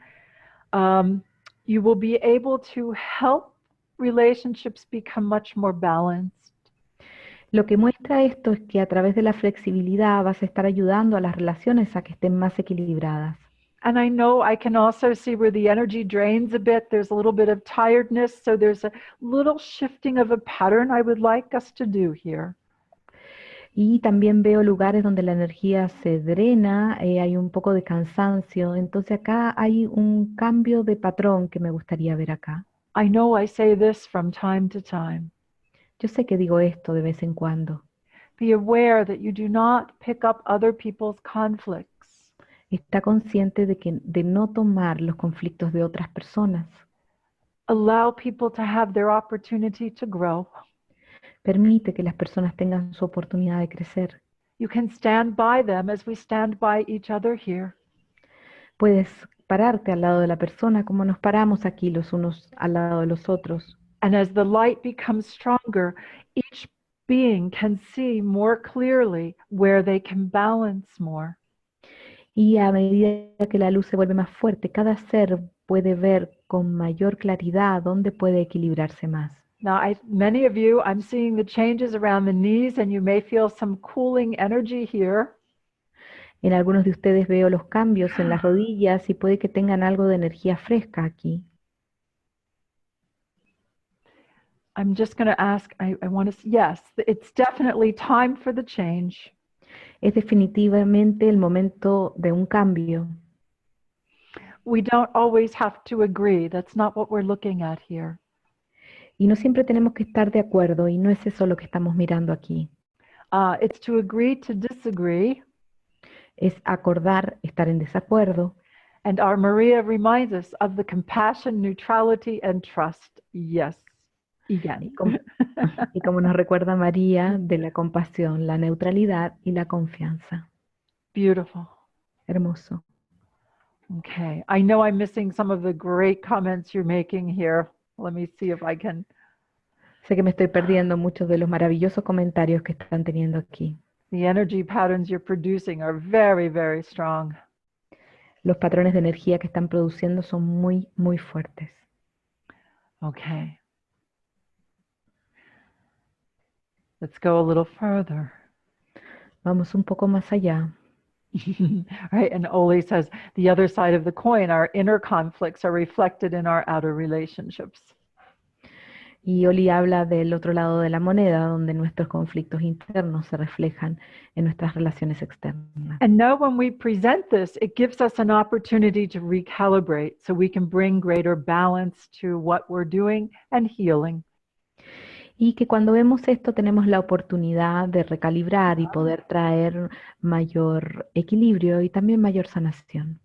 you will be able to help relationships become much more balanced. Lo que muestra esto es que a través de la flexibilidad vas a estar ayudando a las relaciones a que estén más equilibradas. And I know I can also see where the energy drains a bit. There's a little bit of tiredness. So there's a little shifting of a pattern I would like us to do here. Y también veo lugares donde la energía se drena, hay un poco de cansancio. Entonces acá hay un cambio de patrón que me gustaría ver acá. I know I say this from time to time. Yo sé que digo esto de vez en cuando. Be aware that you do not pick up other people's conflicts. Está consciente de no tomar los conflictos de otras personas. Allow people to have their opportunity to grow. Permite que las personas tengan su oportunidad de crecer. You can stand by them as we stand by each other here. Puedes pararte al lado de la persona como nos paramos aquí los unos al lado de los otros. And as the light becomes stronger, each being can see more clearly where they can balance more. Y a medida que la luz se vuelve más fuerte, cada ser puede ver con mayor claridad dónde puede equilibrarse más. Now, many of you, I'm seeing the changes around the knees, and you may feel some cooling energy here. En algunos de ustedes veo los cambios en las rodillas y puede que tengan algo de energía fresca aquí. I'm just going to ask, I want to, yes, it's definitely time for the change. Es definitivamente el momento de un cambio. We don't always have to agree. That's not what we're looking at here. Y no siempre tenemos que estar de acuerdo, y no es eso lo que estamos mirando aquí. It's to agree to disagree. Es acordar estar en desacuerdo. And our Maria reminds us of the compassion, neutrality, and trust. Yes, again. Y como nos recuerda María, de la compasión, la neutralidad y la confianza. Beautiful. Hermoso. Okay, I know I'm missing some of the great comments you're making here. Let me see if I can. Sé que me estoy perdiendo muchos de los maravillosos comentarios que están teniendo aquí. The energy patterns you're producing are very, very strong. Los patrones de energía que están produciendo son muy, muy fuertes. Okay. Let's go a little further. Vamos un poco más allá. Right, and Oli says, the other side of the coin, our inner conflicts are reflected in our outer relationships. Y Oli habla del otro lado de la moneda, donde nuestros conflictos internos se reflejan en nuestras relaciones externas. And now when we present this, it gives us an opportunity to recalibrate so we can bring greater balance to what we're doing and healing. Y que cuando vemos esto tenemos la oportunidad de recalibrar y poder traer mayor equilibrio y también mayor sanación.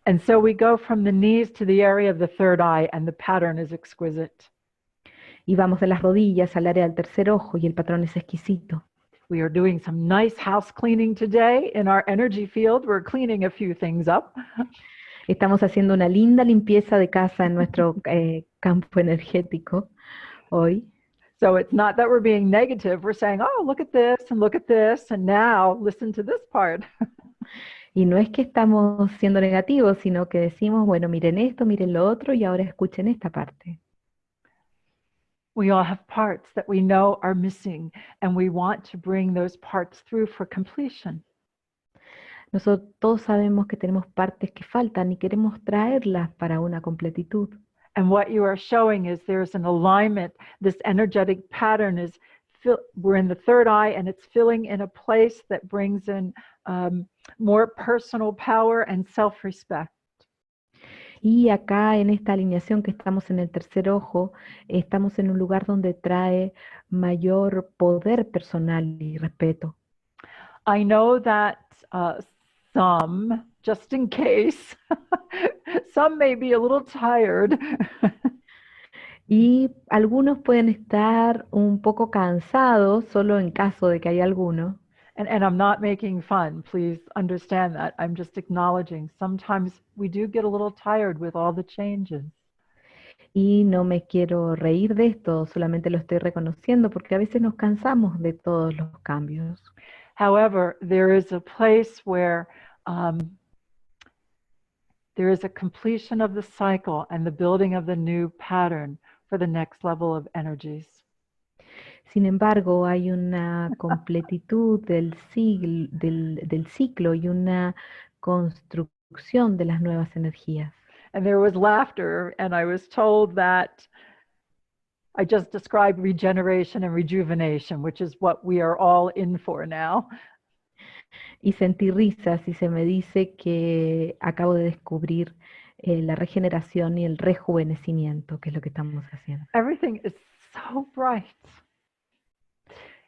And so we go from the knees to the area of the third eye, and the pattern is exquisite. Y vamos de las rodillas al área del tercer ojo y el patrón es exquisito. We are doing some nice house cleaning today in our energy field. We're cleaning a few things up. Estamos haciendo una linda limpieza de casa en nuestro campo energético hoy. So it's not that we're being negative. We're saying, oh, look at this, and now listen to this part. Y no es que estamos siendo negativos, sino que decimos, bueno, miren esto, miren lo otro, y ahora escuchen esta parte. We all have parts that we know are missing, and we want to bring those parts through for completion. Nosotros todos sabemos que tenemos partes que faltan y queremos traerlas para una completitud. And what you are showing is there's an alignment. This energetic pattern is, we're in the third eye, and it's filling in a place that brings in more personal power and self-respect. Y acá en esta alineación que estamos en el tercer ojo, estamos en un lugar donde trae mayor poder personal y respeto. I know that some, just in case, some may be a little tired. Y algunos pueden estar un poco cansados, solo en caso de que haya alguno. And I'm not making fun, please understand that. I'm just acknowledging sometimes we do get a little tired with all the changes. Y no me quiero reír de esto, solamente lo estoy reconociendo porque a veces nos cansamos de todos los cambios. However, there is a place where there is a completion of the cycle and the building of the new pattern for the next level of energies. Sin embargo, hay una completitud del ciclo y una construcción de las nuevas energías. And there was laughter, and I was told that I just described regeneration and rejuvenation, which is what we are all in for now. Y sentí risas y se me dice que acabo de descubrir la regeneración y el rejuvenecimiento, que es lo que estamos haciendo. Everything is so bright.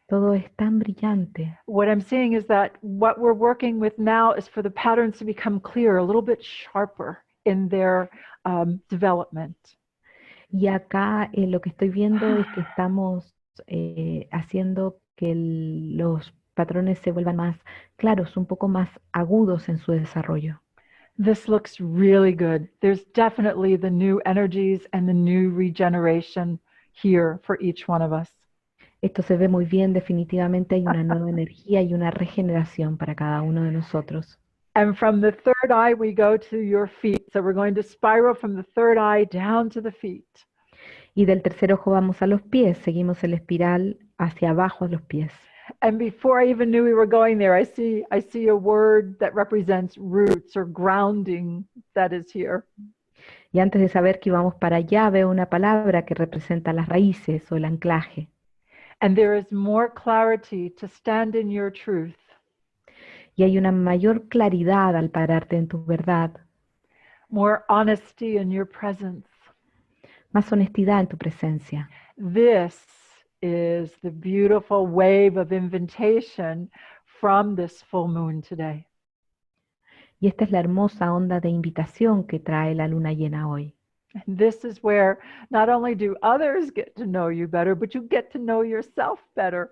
Todo es tan brillante. What I'm seeing is that what we're working with now is for the patterns to become clearer, a little bit sharper in their development. Y acá lo que estoy viendo es que estamos haciendo que los patrones se vuelvan más claros, un poco más agudos en su desarrollo. This looks really good. There's definitely the new energies and the new regeneration here for each one of us. Esto se ve muy bien, definitivamente hay una nueva energía y una regeneración para cada uno de nosotros. And from the third eye, we go to your feet. So we're going to spiral from the third eye down to the feet. Y del tercer ojo vamos a los pies, seguimos el espiral hacia abajo a los pies. And before I even knew we were going there, I see a word that represents roots or grounding that is here. Y antes de saber que íbamos para allá, veo una palabra que representa las raíces o el anclaje. And there is more clarity to stand in your truth. Y hay una mayor claridad al pararte en tu verdad, More honesty in your presence. más honestidad en tu presencia. This is the beautiful wave of invitation from this full moon today. Y esta es la hermosa onda de invitación que trae la luna llena hoy. And this is where not only do others get to know you better, but you get to know yourself better.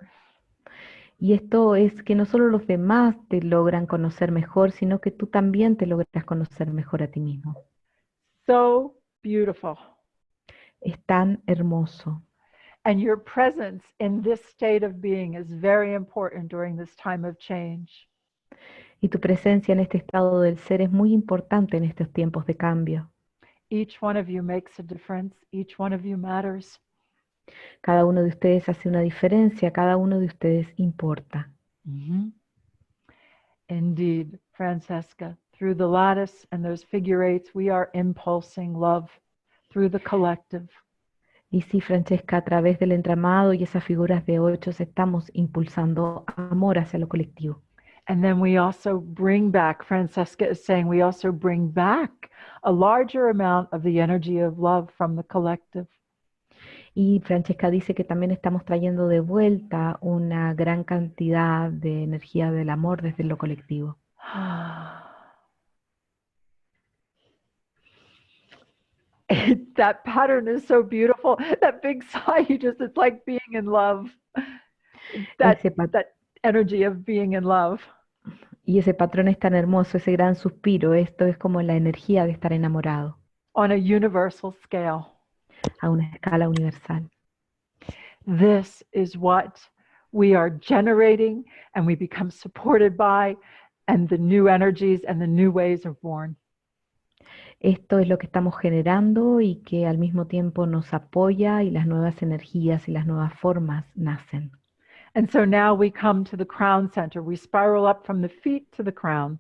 Y esto es que no solo los demás te logran conocer mejor, sino que tú también te logras conocer mejor a ti mismo. So beautiful. Es tan hermoso. And your presence in this state of being is very important during this time of change. Y tu presencia en este estado del ser es muy importante en estos tiempos de cambio. Each one of you makes a difference. Each one of you matters. Cada uno de ustedes hace una diferencia, cada uno de ustedes importa. Mm-hmm. Indeed, Francesca, through the lattice and those figure eights, we are impulsing love through the collective. Y sí, Francesca, a través del entramado y esas figuras de ochos estamos impulsando amor hacia lo colectivo. And then we also bring back, Francesca is saying, we also bring back a larger amount of the energy of love from the collective. Y Francesca dice que también estamos trayendo de vuelta una gran cantidad de energía del amor desde lo colectivo. That pattern is so beautiful. That big sigh, it's like being in love. That energy of being in love. Y ese patrón es tan hermoso, ese gran suspiro, esto es como la energía de estar enamorado. On a universal scale. A una escala universal. This is what we are generating and we become supported by, and the new energies and the new ways are born. Esto es lo que estamos generando y que al mismo tiempo nos apoya y las nuevas energías y las nuevas formas nacen. And so now we come to the crown center. We spiral up from the feet to the crown.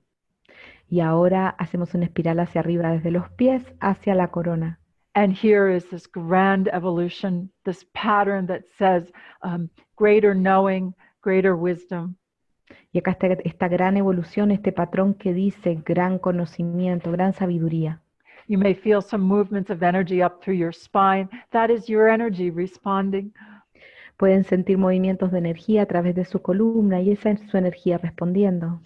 Y ahora hacemos una espiral hacia arriba desde los pies hacia la corona. And here is this grand evolution, this pattern that says greater knowing, greater wisdom. Y acá está esta gran evolución, este patrón que dice gran conocimiento, gran sabiduría. You may feel some movements of energy up through your spine. That is your energy responding. Pueden sentir movimientos de energía a través de su columna y esa es su energía respondiendo.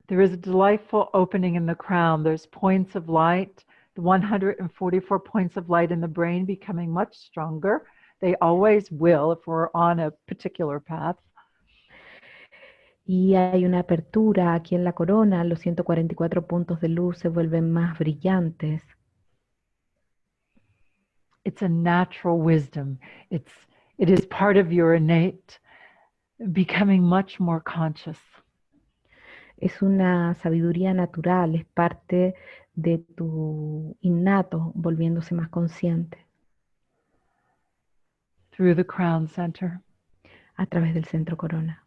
There is a delightful opening in the crown. There's points of light, the 144 points of light in the brain becoming much stronger. They always will if we're on a particular path. Y hay una apertura aquí en la corona, los 144 puntos de luz se vuelven más brillantes. It's a natural wisdom. It is part of your innate becoming much more conscious. Es una sabiduría natural, es parte de tu innato volviéndose más consciente. Through the crown center. A través del centro corona.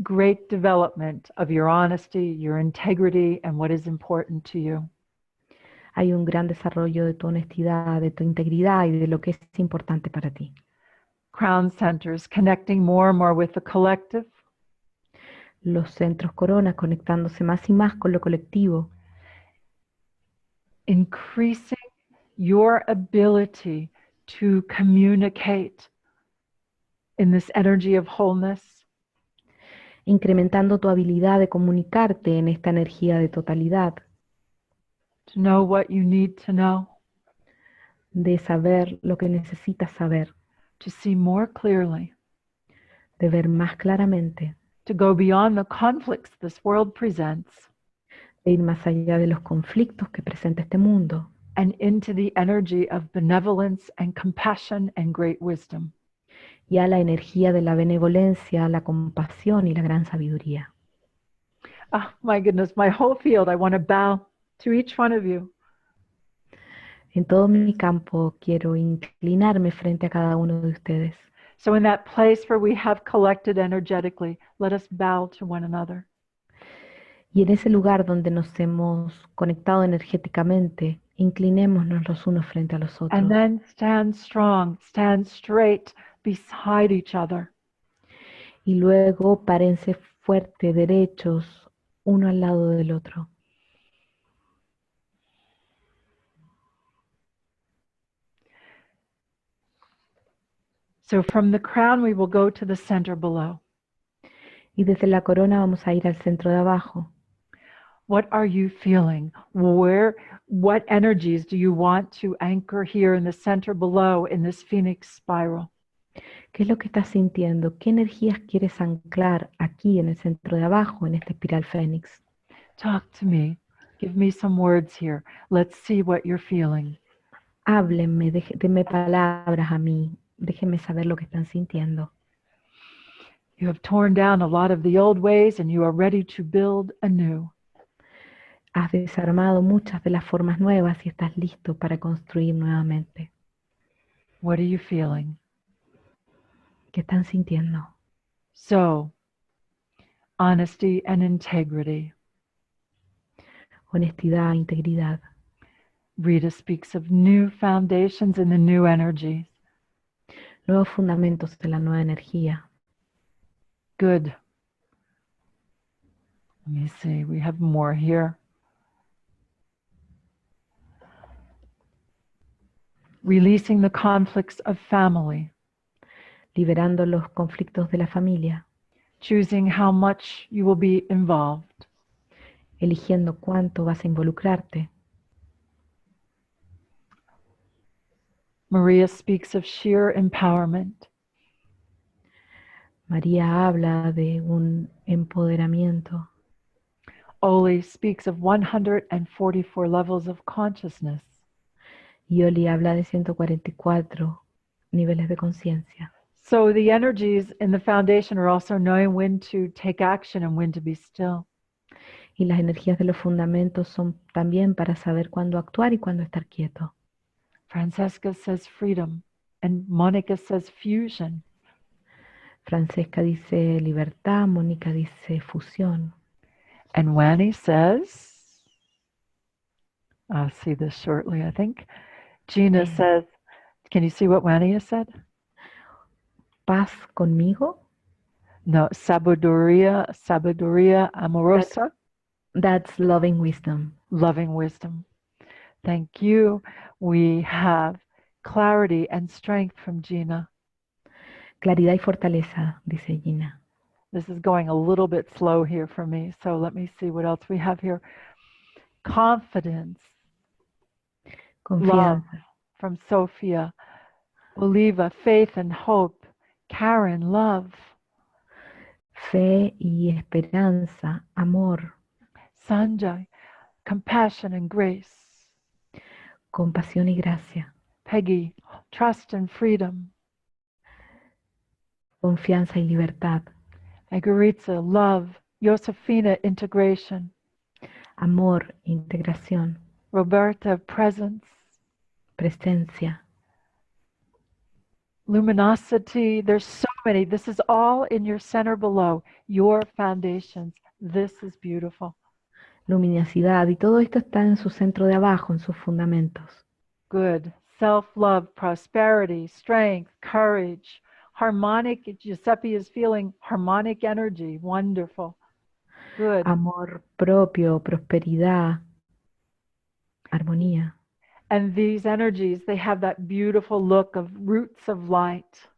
Great development of your honesty, your integrity, and what is important to you. Hay un gran desarrollo de tu honestidad, de tu integridad y de lo que es importante para ti. Crown centers connecting more and more with the collective. Los centros coronas conectándose más y más con lo colectivo. Increasing your ability to communicate in this energy of wholeness. Incrementando tu habilidad de comunicarte en esta energía de totalidad. To know what you need to know. de saber lo que necesitas saber, to see more clearly, de ver más claramente, to go beyond the conflicts this world presents, de ir más allá de los conflictos que presenta este mundo and into the energy of benevolence and compassion and great wisdom. y a la energía de la benevolencia, la compasión y la gran sabiduría. Oh my goodness, my whole field, I want to bow to each one of you. En todo mi campo quiero inclinarme frente a cada uno de ustedes. So in that place where we have collected energetically, let us bow to one another. Y en ese lugar donde nos hemos conectado energéticamente, inclinémonos los unos frente a los otros. And then stand strong, stand straight beside each other. Y luego párense fuerte, derechos, uno al lado del otro. So from the crown, we will go to the center below. Y desde la corona vamos a ir al centro de abajo. What are you feeling? What energies do you want to anchor here in the center below in this Phoenix spiral? ¿Qué es lo que estás sintiendo? ¿Qué energías quieres anclar aquí en el centro de abajo, en esta espiral Fénix? Talk to me. Give me some words here. Let's see what you're feeling. Háblenme, denme palabras a mí. Déjenme saber lo que están sintiendo. You have torn down a lot of the old ways and you are ready to build anew. Has desarmado muchas de las formas nuevas y estás listo para construir nuevamente. What are you feeling? ¿Qué están sintiendo? So, honesty and integrity. Honestidad, integridad. Rita speaks of new foundations in the new energies. Nuevos fundamentos de la nueva energía. Good. Let me see, we have more here. Releasing the conflicts of family. Liberando los conflictos de la familia. Choosing how much you will be involved. Eligiendo cuánto vas a involucrarte. Maria speaks of sheer empowerment. María habla de un empoderamiento. Oli speaks of 144 levels of consciousness. Y Oli habla de 144 niveles de conciencia. So the energies in the foundation are also knowing when to take action and when to be still. Y las energías de los fundamentos son también para saber cuándo actuar y cuándo estar quieto. Francesca says freedom, and Monica says fusion. Francesca dice libertad, Mónica dice fusión. And Wanny says, I'll see this shortly, I think. Gina says, can you see what Wanny has said? Paz conmigo. No, sabiduría amorosa. That's loving wisdom. Loving wisdom. Thank you. We have clarity and strength from Gina. Claridad y fortaleza, dice Gina. This is going a little bit slow here for me, so let me see what else we have here. Confidence. Love Confianza. from Sophia. Oliva, faith and hope. Karen, love. Fe y esperanza, amor. Sanjay, compassion and grace. Compasión y gracia. Peggy, trust and freedom. Confianza y libertad. Margaritza, love. Josefina, integration. Amor, integración. Roberta, presence. Presencia. Luminosity, there's so many. This is all in your center below, your foundations. This is beautiful. Luminosidad. Y todo esto está en su centro de abajo, en sus fundamentos. Good. Self-love, prosperity, strength, courage, harmonic. Giuseppe is feeling harmonic energy. Wonderful. Good. Amor propio, prosperidad, armonía. And these energies, they have that beautiful look of roots of light.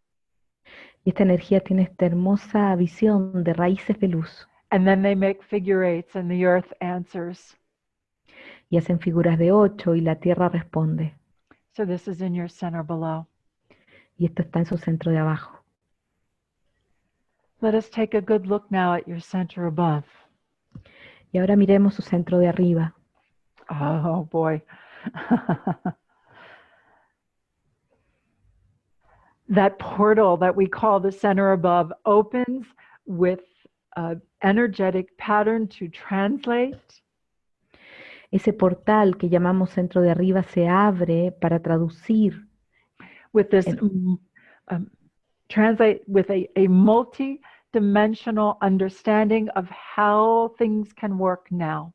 Y esta energía tiene esta hermosa visión de raíces de luz. And then they make figure eights and the earth answers. Y hacen figuras de 8 y la tierra responde. So this is in your center below. Y esto está en su centro de abajo. Let us take a good look now at your center above. Y ahora miremos su centro de arriba. Oh boy. That portal that we call the center above opens with an energetic pattern to translate. Ese portal que llamamos centro de arriba se abre para traducir. With this, translate with a multi-dimensional understanding of how things can work now.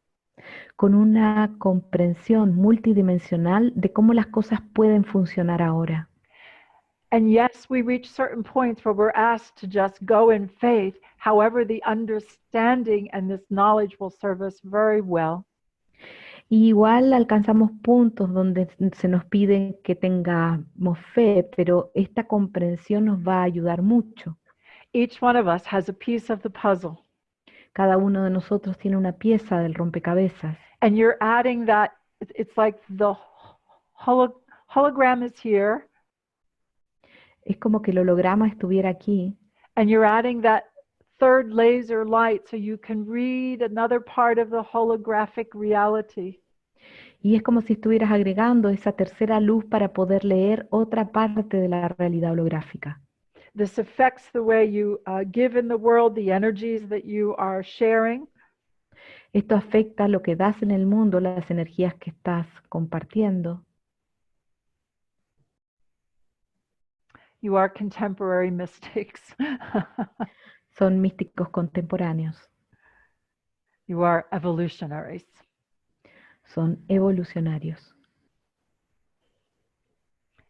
Con una comprensión multidimensional de cómo las cosas pueden funcionar ahora. And yes, we reach certain points where we're asked to just go in faith. However, the understanding and this knowledge will serve us very well. Y igual alcanzamos puntos donde se nos pide que tengamos fe, pero esta comprensión nos va a ayudar mucho. Each one of us has a piece of the puzzle. Cada uno de nosotros tiene una pieza del rompecabezas. And you're adding that, it's like the hologram is here. Es como que el holograma estuviera aquí. And you're adding that third laser light so you can read another part of the holographic reality. Y es como si estuvieras agregando esa tercera luz para poder leer otra parte de la realidad holográfica. This affects the way you give in the world, the energies that you are sharing. Esto afecta lo que das en el mundo, las energías que estás compartiendo. You are contemporary mystics. Son místicos contemporáneos. You are evolutionaries. Son evolucionarios.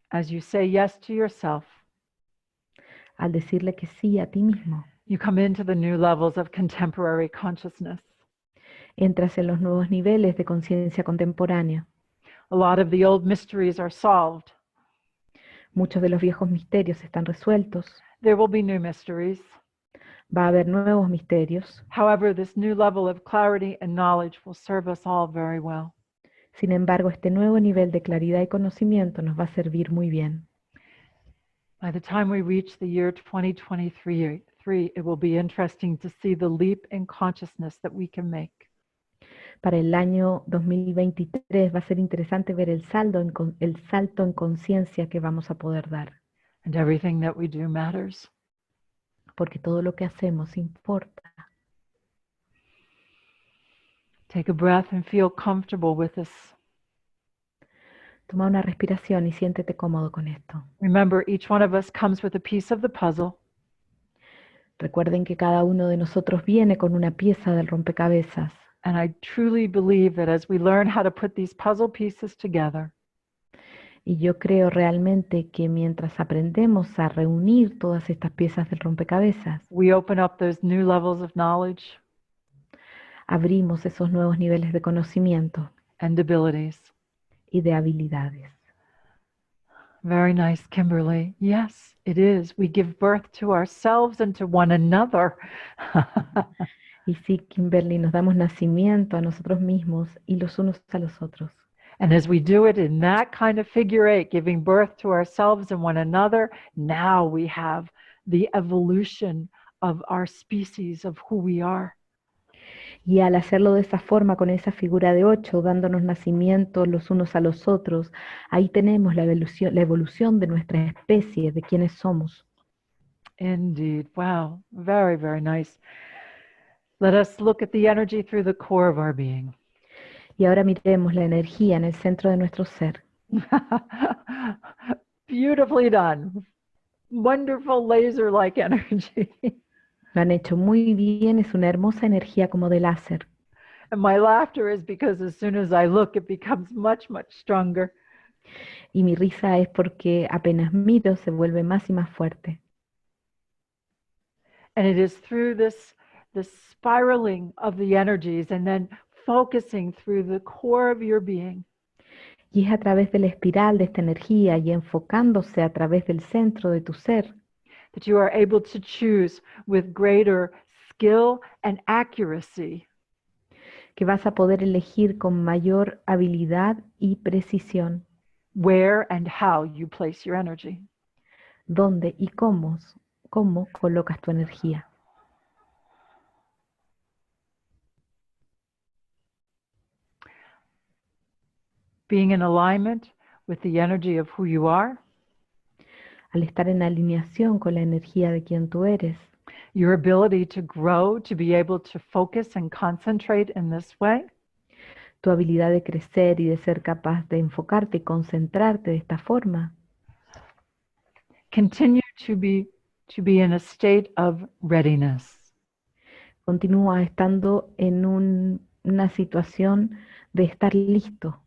As you say yes to yourself, Al decirle que sí a ti mismo, you come into the new levels of contemporary consciousness. entras en los nuevos niveles de conciencia contemporánea. A lot of the old mysteries are solved. Muchos de los viejos misterios están resueltos. There will be new mysteries. Va a haber nuevos misterios. However, this new level of clarity and knowledge will serve us all very well. Sin embargo, este nuevo nivel de claridad y conocimiento nos va a servir muy bien. By the time we reach the year 2023, it will be interesting to see the leap in consciousness that we can make. Para el año 2023 va a ser interesante ver el salto en conciencia que vamos a poder dar. And everything that we do matters. Porque todo lo que hacemos importa. Take a breath and feel comfortable with this. Toma una respiración y siéntete cómodo con esto. Remember, each one of us comes with a piece of the puzzle. Recuerden que cada uno de nosotros viene con una pieza del rompecabezas. And I truly believe that as we learn how to put these puzzle pieces together, Y yo creo realmente que mientras aprendemos a reunir todas estas piezas del rompecabezas, we open up those new levels of knowledge abrimos esos nuevos niveles de conocimiento and abilities. y de habilidades. Very nice, Kimberly. Yes, it is. We give birth to ourselves and to one another. Y sí, Kimberly, nos damos nacimiento a nosotros mismos y los unos a los otros. And as we do it in that kind of figure eight, giving birth to ourselves and one another, now we have the evolution of our species, of who we are. Y al hacerlo de esa forma, con esa figura de 8, dándonos nacimiento los unos a los otros, ahí tenemos la evolución de nuestra especie, de quienes somos. Indeed. Wow. Very, very nice. Let us look at the energy through the core of our being. Y ahora miremos la energía en el centro de nuestro ser. Beautifully done. Wonderful laser-like energy. Lo han hecho muy bien, es una hermosa energía como de láser. And my laughter is because as soon as I look, it becomes much, much stronger. Y mi risa es porque apenas miro se vuelve más y más fuerte. And it is through this spiraling of the energies and then focusing through the core of your being Y es a través de la espiral de esta energía y enfocándose a través del centro de tu ser that you are able to choose with greater skill and accuracy que vas a poder elegir con mayor habilidad y precisión where and how you place your energy. dónde y cómo colocas tu energía. Being in alignment with the energy of who you are, Al estar en alineación con la energía de quien tú eres, your ability to grow, to be able to focus and concentrate in this way, tu habilidad de crecer y de ser capaz de enfocarte y concentrarte de esta forma, continue to be in a state of readiness. continúa estando en una situación de estar listo.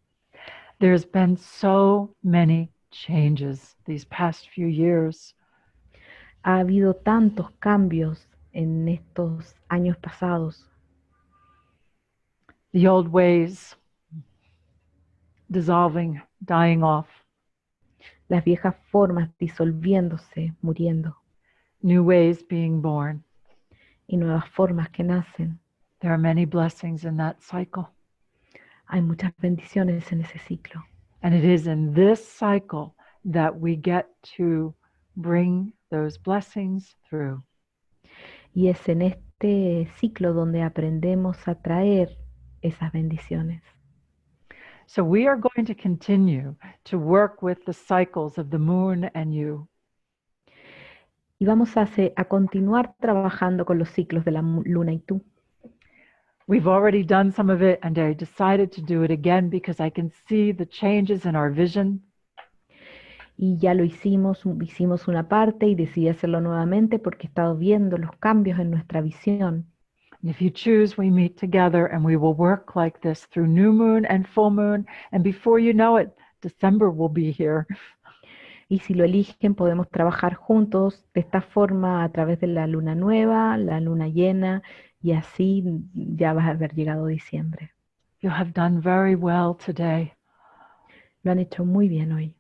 There's been so many changes these past few years. Ha habido tantos cambios en estos años pasados. The old ways dissolving, dying off. Las viejas formas disolviéndose, muriendo, New ways being born. y nuevas formas que nacen. There are many blessings in that cycle. Hay muchas bendiciones en ese ciclo. And it is in this cycle that we get to bring those blessings through. Y es en este ciclo donde aprendemos a traer esas bendiciones. So we are going to continue to work with the cycles of the moon and you. Y vamos a continuar trabajando con los ciclos de la luna y tú. We've already done some of it and I decided to do it again because I can see the changes in our vision. Y ya lo hicimos una parte y decidí hacerlo nuevamente porque he estado viendo los cambios en nuestra visión. And if you choose, we meet together and we will work like this through new moon and full moon. And before you know it, December will be here. Y si lo eligen, podemos trabajar juntos de esta forma a través de la luna nueva, la luna llena, y así ya va a haber llegado diciembre. You have done very well today. Lo han hecho muy bien hoy.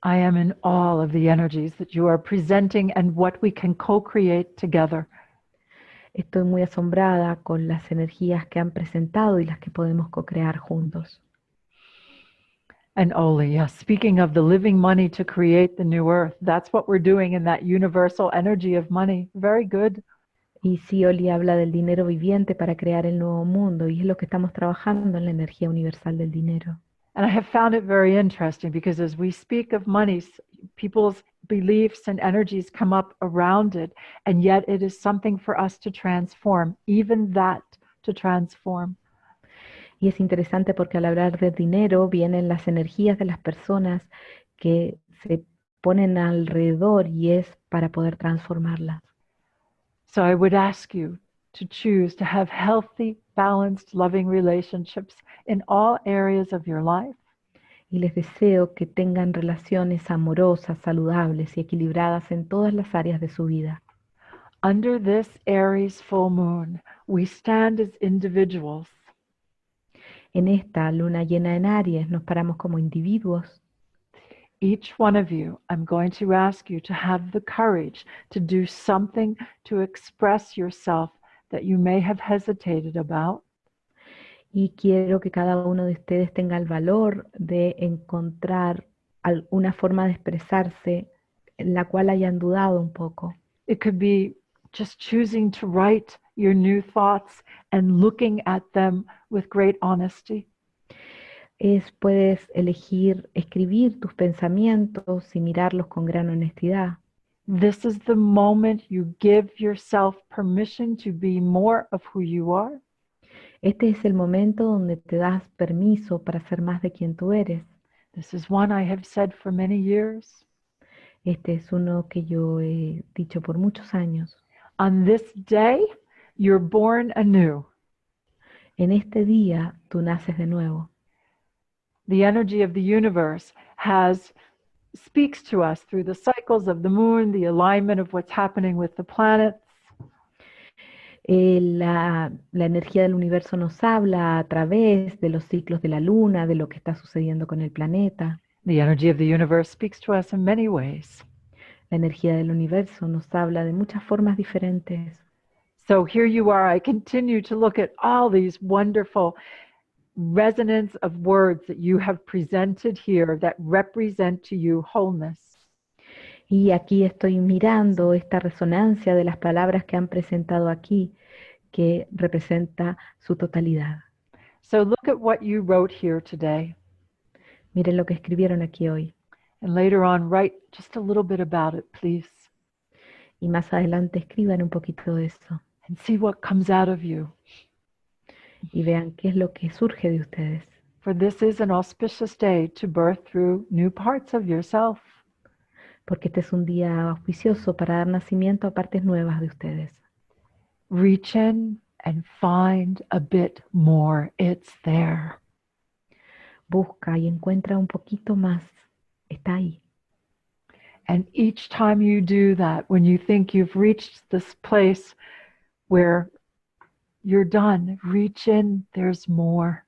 I am in awe of the energies that you are presenting and what we can co-create together. Estoy muy asombrada con las energías que han presentado y las que podemos co-crear juntos. And Oli, yes, speaking of the living money to create the new earth, that's what we're doing in that universal energy of money. Very good. Y sí, Oli habla del dinero viviente para crear el nuevo mundo y es lo que estamos trabajando en la energía universal del dinero. And I have found it very interesting because as we speak of money, people's beliefs and energies come up around it, and yet it is something for us to transform, even that to transform. Y es interesante porque al hablar de dinero vienen las energías de las personas que se ponen alrededor y es para poder transformarlas. So I would ask you to choose to have healthy, balanced, loving relationships in all areas of your life. Y les deseo que tengan relaciones amorosas, saludables y equilibradas en todas las áreas de su vida. Under this Aries full moon, we stand as individuals. En esta luna llena en Aries nos paramos como individuos. Each one of you, I'm going to ask you to have the courage to do something to express yourself that you may have hesitated about. Y quiero que cada uno de ustedes tenga el valor de encontrar alguna forma de expresarse en la cual hayan dudado un poco. It could be just choosing to write your new thoughts and looking at them with great honesty. Puedes elegir escribir tus pensamientos y mirarlos con gran honestidad. This is the moment you give yourself permission to be more of who you are. Este es el momento donde te das permiso para ser más de quien tú eres. This is one I have said for many years. Este es uno que yo he dicho por muchos años. On this day, you're born anew. En este día tú naces de nuevo. The energy of the universe speaks to us through the cycles of the moon, the alignment of what's happening with the planets. La energía del universo nos habla a través de los ciclos de la luna, de lo que está sucediendo con el planeta. The energy of the universe speaks to us in many ways. La energía del universo nos habla de muchas formas diferentes. So here you are, I continue to look at all these wonderful resonance of words that you have presented here that represent to you wholeness. Y aquí estoy mirando esta resonancia de las palabras que han presentado aquí, que representa su totalidad. So look at what you wrote here today, Miren lo que escribieron aquí hoy. and later on write just a little bit about it, please, Y más adelante escriban un poquito de eso. and see what comes out of you. Y vean qué es lo que surge de ustedes. For this is an auspicious day to birth through new parts of yourself. Porque este es un día auspicioso para dar nacimiento a partes nuevas de ustedes. Reach in and find a bit more. It's there. Busca y encuentra un poquito más. Está ahí. And each time you do that, when you think you've reached this place where you're done, reach in, there's more.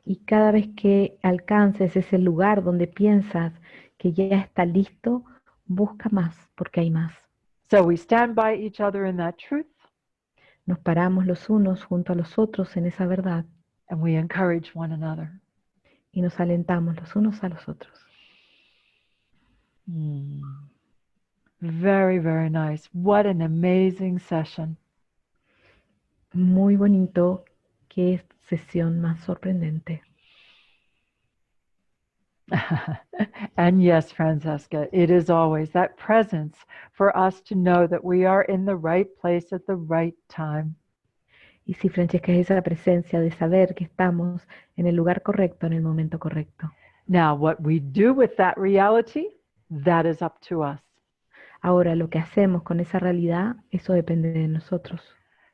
Y cada vez que alcances ese lugar donde piensas que ya está listo, busca más, porque hay más. So we stand by each other in that truth, Nos paramos los unos junto a los otros en esa verdad and we encourage one another. y nos alentamos los unos a los otros. Very, very nice. What an amazing session. Muy bonito, qué sesión más sorprendente. And yes, Francesca, it is always that presence for us to know that we are in the right place at the right time. Y sí, Francesca, es esa presencia de saber que estamos en el lugar correcto, en el momento correcto. Now, what we do with that reality, that is up to us. Ahora, lo que hacemos con esa realidad, eso depende de nosotros.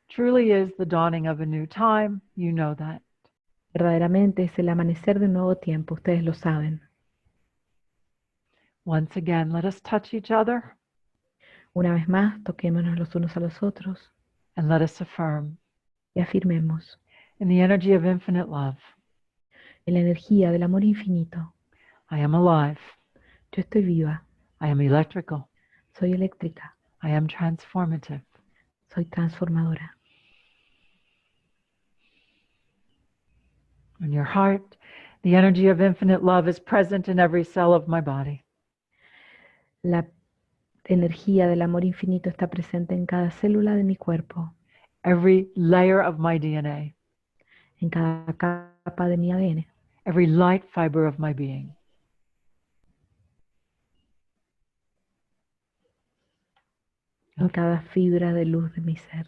Truly is the dawning of a new time. You know that. Verdaderamente es el amanecer de un nuevo tiempo, ustedes lo saben. Once again, let us touch each other Una vez más, toquémonos los unos a los otros and let us affirm y afirmemos in the energy of infinite love. en la energía del amor infinito. I am alive. Yo estoy viva, I am electrical. soy eléctrica, I am transformative. soy transformadora. In your heart, the energy of infinite love is present in every cell of my body. La energía del amor infinito está presente en cada célula de mi cuerpo, Every layer of my DNA. en cada capa de mi ADN, Every light fiber of my being. en cada fibra de luz de mi ser.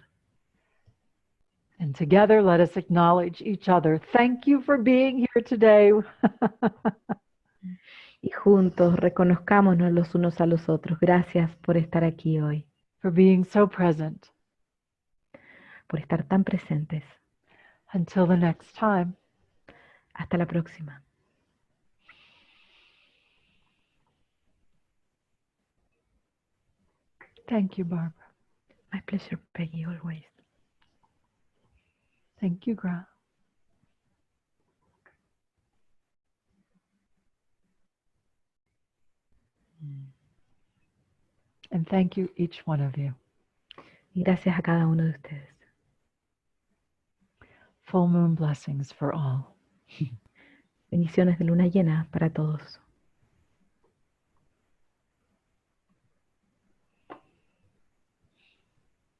And together, let us acknowledge each other. Thank you for being here today. Y juntos reconozcámonos los unos a los otros. Gracias por estar aquí hoy, For being so present. por estar tan presentes. Until the next time. Hasta la próxima. Thank you, Barbara. My pleasure, Peggy, always. Thank you, Gran. And thank you, each one of you. Y gracias a cada uno de ustedes. Full moon blessings for all. Bendiciones de luna llena para todos.